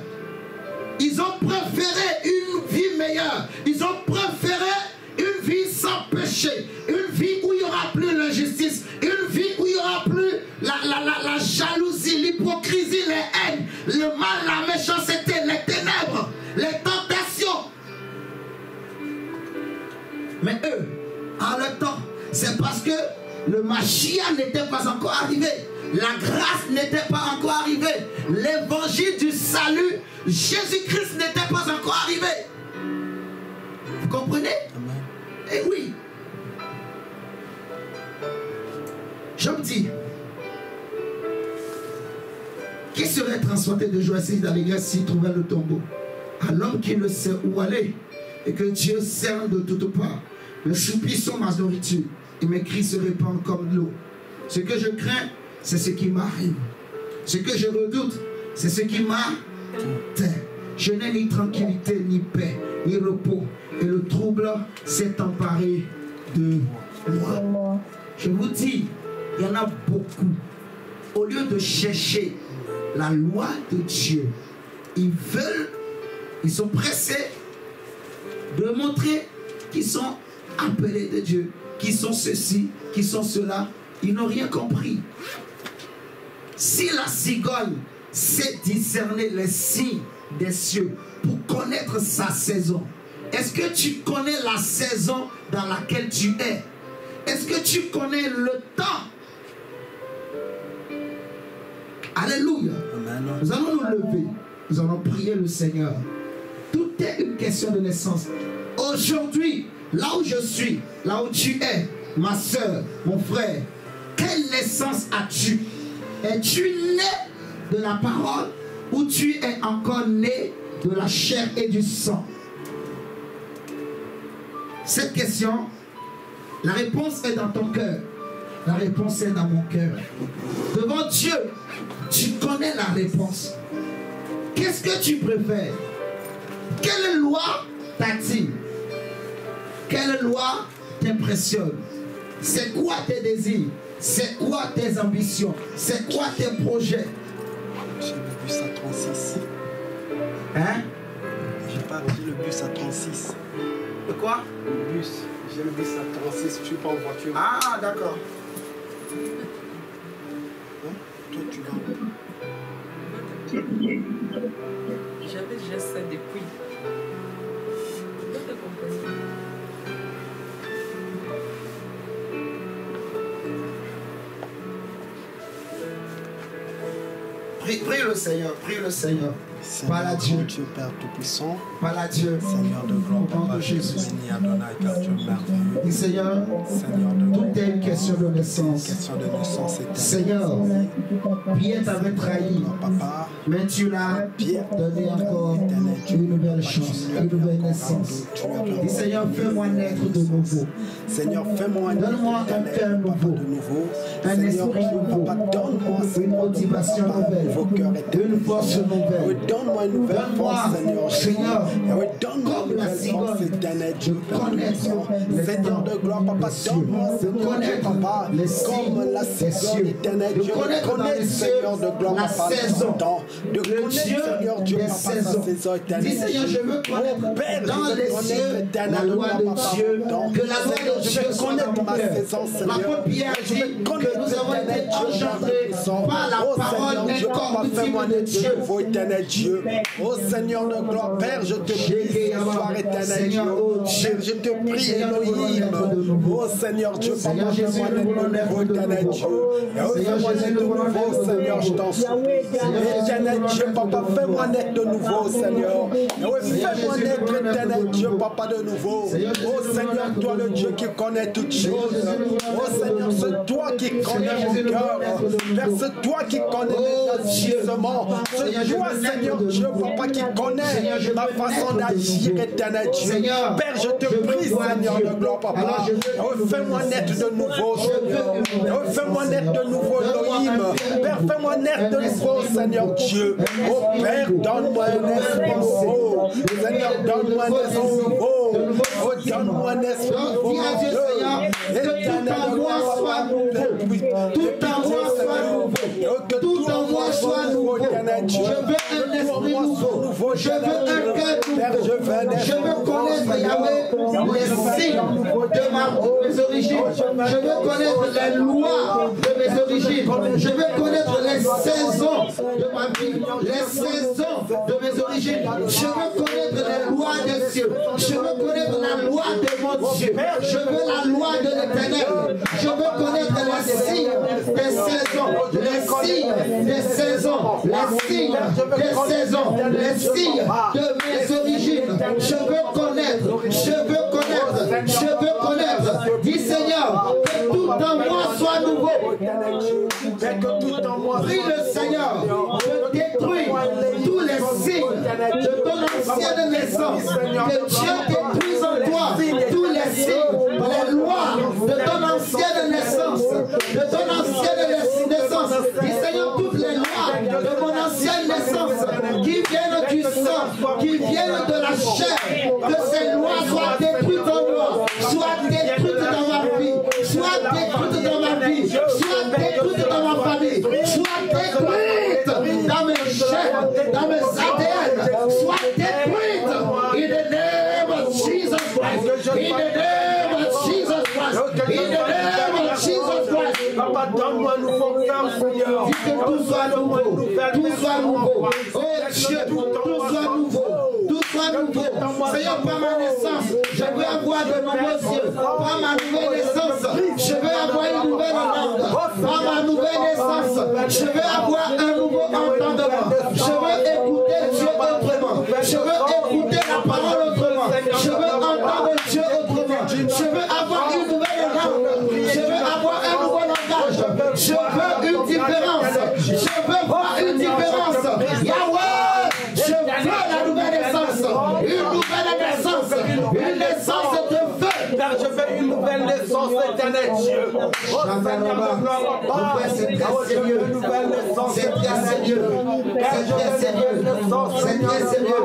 Ils ont préféré une vie meilleure. Ils ont préféré une vie sans péché. Une vie où il n'y aura plus l'injustice. Une vie où il n'y aura plus la jalousie, l'hypocrisie, les haines, le mal, la méchanceté, les ténèbres, les tentations. Mais eux, en leur temps, c'est parce que le Mashiach n'était pas encore arrivé. La grâce n'était pas encore arrivée. L'évangile du salut, Jésus-Christ n'était pas encore arrivé. Vous comprenez? Amen. Eh oui. Job dit, qui serait transporté de joie et d'allégresse s'il trouvait le tombeau? À l'homme qui ne sait où aller et que Dieu cerne de toutes parts. Le soupir sont ma nourriture et mes cris se répandent comme l'eau. Ce que je crains, c'est ce qui m'arrive. Ce que je redoute, c'est ce qui m'atteint. Je n'ai ni tranquillité, ni paix, ni repos. Et le trouble s'est emparé de moi. Je vous dis, il y en a beaucoup. Au lieu de chercher la loi de Dieu, ils sont pressés de montrer qu'ils sont appelés de Dieu, qu'ils sont ceci, qu'ils sont cela. Ils n'ont rien compris. Si la cigogne sait discerner les signes des cieux pour connaître sa saison, est-ce que tu connais la saison dans laquelle tu es? Est-ce que tu connais le temps? Alléluia. Amen. Nous allons nous lever. Nous allons prier le Seigneur. Tout est une question de naissance. Aujourd'hui, là où je suis, là où tu es, ma soeur, mon frère, quelle naissance as-tu? Es-tu né de la parole ou tu es encore né de la chair et du sang? Cette question, La réponse est dans ton cœur. La réponse est dans mon cœur. Devant Dieu, tu connais la réponse. Qu'est-ce que tu préfères? Quelle loi t'attire? Quelle loi t'impressionne? C'est quoi tes désirs? C'est quoi tes ambitions? C'est quoi tes projets? J'ai le bus à 36. Hein? J'ai pas reçu le bus à 36. De quoi? Le bus. J'ai le bus à 36. Je suis pas en voiture. Ah, d'accord. Hein? Toi, tu vas où? J'avais déjà ça depuis. Votre compagnie. Prie le Seigneur, prie le Seigneur. Seigneur, Parle à Dieu. Dieu Père Tout-Puissant. Parle à Dieu. Seigneur de gloire, Au nom Papa, de je te Jésus. bénis, Adonai, car tu es merveilleux. Dis Seigneur, Seigneur de gloire, tout est une question de naissance. question de naissance éternelle. Seigneur, Pierre t'avait trahi, Papa, mais tu l'as donné encore une nouvelle chance, une nouvelle naissance. Dis Seigneur, fais-moi naître de nouveau. Seigneur, fais-moi Donne-moi un cœur nouveau, de nouveau. un Seigneur, esprit nouveau, Papa, donne-moi une motivation nouvelle, une force nouvelle. donne-moi une nouvelle Donne-moi, force, Seigneur. Seigneur, Donne-moi comme une la nouvelle cigogne, force éternelle. de connaître les Seigneur temps de gloire, Papa, des cieux, donne-moi, de Seigneur, connaître Papa, les comme signes la des cigogne cieux, éternelle. de Dieu, connaître dans les cieux Seigneur de gloire, la Papa, saison, temps. De le connaître, Dieu Seigneur, Dieu, des Papa, sa saisons. saison éternelle. Dis Seigneur, je veux connaître Oh, Père, dans je veux les connaître cieux l'éternel la loi gloire, de Papa, Dieu, temps. que la loi Seigneur, de je Dieu veux soit dans connaître mon ma cœur. saison, Seigneur. L'apôtre Pierre Je veux dit que connaître nous avons été l'éternel Dieu, engendrés par la Oh parole Seigneur Dieu, Papa, fais-moi incorruptible de naître de Dieu. nouveau, éternel Dieu. Oh Seigneur de gloire, Père, je te prie ce soir, éternel Dieu. Père, je te prie, Elohim. Oh Seigneur Dieu, Papa, Seigneur Jésus, fais-moi naître de nouveau, éternel Dieu. Oh, fais-moi naître de nouveau, Seigneur, je t'en supplie. Éternel Dieu, Papa, fais-moi naître de nouveau, Seigneur. Oh, fais-moi naître, éternel Dieu, Papa, de nouveau. Oh Seigneur, toi le Dieu qui connaît toutes choses. Oh Seigneur, c'est toi qui connais mon cœur. Père, c'est toi qui connais mes agissements. C'est toi, Seigneur Dieu, Papa, qui connais ma façon d'agir, éternel Dieu. Père, je te prie, Seigneur de gloire, Papa. Oh, fais-moi naître de nouveau, Seigneur. Oh, fais-moi naître de nouveau, Elohim. Père, fais-moi naître de nouveau, Seigneur Dieu. Oh, Père, donne-moi un esprit nouveau. Seigneur, donne-moi un esprit nouveau. Oh, donne-moi un esprit nouveau. Dis à Dieu, Seigneur, que tout en moi soit nouveau. Tout en moi soit nouveau. Tout en moi soit nouveau. Je veux un esprit nouveau. Je veux un cœur nouveau. Je veux connaître, Yahweh, les signes de mes origines. Je veux connaître les lois de mes origines. Je veux connaître les saisons de ma vie. Les saisons de mes origines. Je veux connaître les lois des cieux. Je veux connaître la loi de mon Dieu. Je veux la loi de l'éternel. Je veux connaître les signes des saisons. Les signes des saisons. Les signes des saisons. Les signes de mes origines. Je veux connaître. Je veux connaître. Je veux connaître. Dis Seigneur, que tout en moi soit nouveau. Prie le Seigneur de détruire tous les signes de ton ancienne naissance. Que Dieu détruise en toi tous les signes, les lois de ton ancienne naissance. De ton ancienne naissance. Dis Seigneur, toutes les lois de mon ancienne naissance qui viennent du sang, qui viennent de la chair, que ces lois soient détruites en moi, soient détruites dans ma vie, soient détruites dans ma vie, soient détruites dans ma famille, soient détruites dans mes chaînes, dans mes ADN, soient détruites in the name of Jesus Christ, in the name of Jesus Christ, in the name of Jesus Christ. Papa, donne-moi un nouveau cœur, Seigneur. Dis que tout soit nouveau, tout soit nouveau. Oh Dieu, tout soit nouveau, tout soit nouveau. Seigneur, par ma naissance, je veux avoir de nouveaux yeux. Par ma nouvelle naissance, je veux avoir une nouvelle langue. Par ma nouvelle naissance, je veux avoir un nouveau entendement. Je veux écouter Dieu autrement. Je veux écouter la parole autrement. Je veux entendre Dieu autrement. Je veux avoir une nouvelle langue. Je veux avoir un nouveau langage. Je veux une différence. Je veux voir une différence. Yahweh, je veux la nouvelle naissance. Une nouvelle naissance. Une naissance de feu. Père, je veux une nouvelle naissance éternel Dieu. Oh Seigneur, ne pleure pas. C'est très sérieux. C'est très sérieux. C'est très sérieux. C'est très sérieux.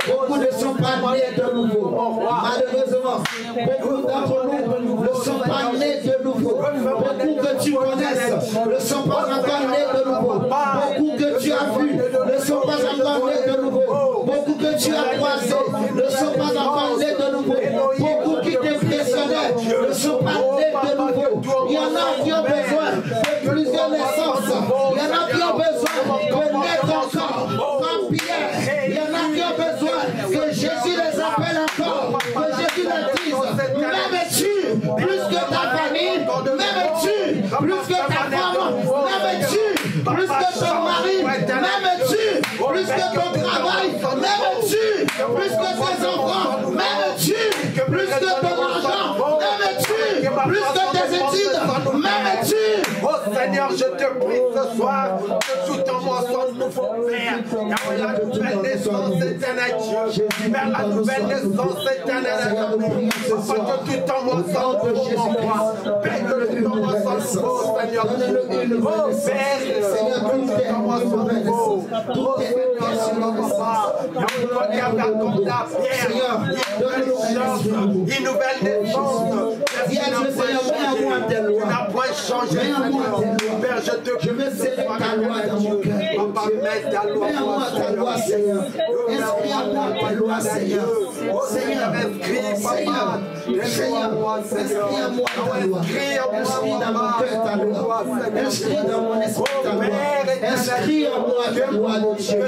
Beaucoup ne sont pas nés de nouveau. Malheureusement, beaucoup d'entre nous ne sont pas nés de nouveau. Beaucoup que tu connaisses ne sont pas encore nés de nouveau. Beaucoup que tu as vus ne sont pas encore nés de nouveau. Beaucoup que tu as croisés ne sont pas encore nés de nouveau. Beaucoup qui t'impressionnaient ne sont pas nés de nouveau. Il y en a qui ont besoin de plusieurs naissances. Il y en a qui ont besoin de naître encore comme Pierre. Il y en a qui ont besoin que Jésus les appelle encore, que Jésus les dise, m'aimes-tu plus que ta famille, m'aimes-tu plus que ta femme, m'aimes-tu plus que ton mari, m'aimes-tu plus que ton travail, m'aimes-tu plus que tes enfants, m'aimes-tu plus que ton argent, m'aimes-tu plus que tes études, m'aimes-tu? Oh Seigneur, je te prie ce soir que tout en moi soit nouveau, Père. Car la nouvelle naissance éternelle Dieu. Père, la nouvelle naissance éternelle. Papa, que tout en moi soit nouveau, mon roi. Père, que tout en moi soit nouveau, Seigneur Dieu. Oh Père, Seigneur, que tout en moi soit nouveau. Oh Seigneur, Seigneur, une nouvelle naissance. Tu n'as point changé, Seigneur. Père, je veux serrer ta loi dans mon cœur. Papa, mets ta loi, Seigneur. Inscris-moi ta loi, Seigneur. Seigneur, inscris, Papa. Seigneur, inscris-moi ta loi. Inscris dans mon cœur ta loi. Inscris dans mon esprit ta loi. Inscris en moi ta loi de Dieu.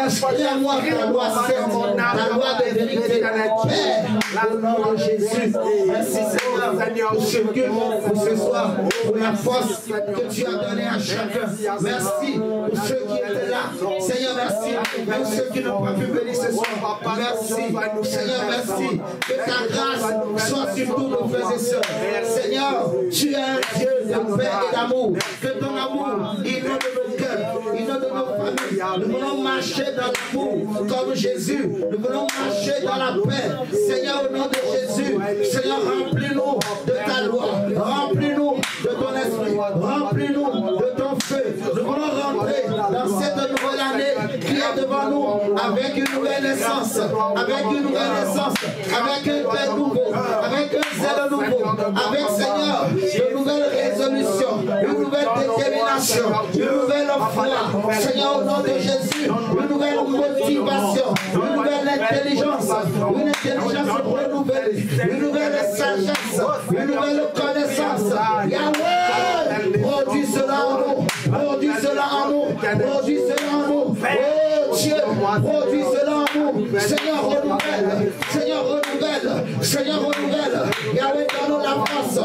Inscris en moi ta loi sainte, ta loi de vérité. Père, au nom de Jésus, merci Seigneur pour ce soir, pour la force que tu as donnée à chacun. Merci pour ceux qui étaient là. Seigneur, merci pour ceux qui n'ont pas pu venir ce soir. Merci, Seigneur, merci. Que ta grâce soit sur tous nos frères et sœurs. Seigneur, tu es un Dieu de paix et d'amour. Que ton amour inonde nos cœurs, inonde nos familles. Nous voulons marcher dans l'amour comme Jésus. Nous voulons marcher dans la paix. Seigneur, au nom de Jésus, Seigneur, remplis-nous de ta loi. Remplis-nous de ton esprit. Remplis-nous de ton feu. Nous voulons rentrer dans cette nouvelle année qui est devant nous avec une nouvelle naissance, avec une nouvelle naissance, avec un père nouveau, avec un zèle nouveau, avec, Seigneur, de nouvelles résolutions, une nouvelle détermination, une nouvelle foi. Seigneur, au nom de Jésus, une nouvelle motivation, une nouvelle intelligence, une intelligence renouvelée, une nouvelle sagesse, une nouvelle connaissance. Yahweh, produis cela en nous, produis cela en nous, produis cela en nous. Oh Dieu, produis cela en nous. Seigneur, renouvelle, Seigneur, renouvelle, Seigneur, renouvelle. Yahweh, donne-nous la force.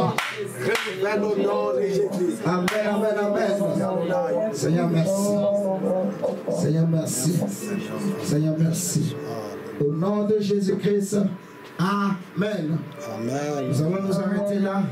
Renouvelle au nom de Jésus. Amen, amen, amen. Seigneur, merci. Seigneur, merci. Seigneur, merci. Au nom de Jésus-Christ. Amen. Amen. Nous allons nous arrêter là.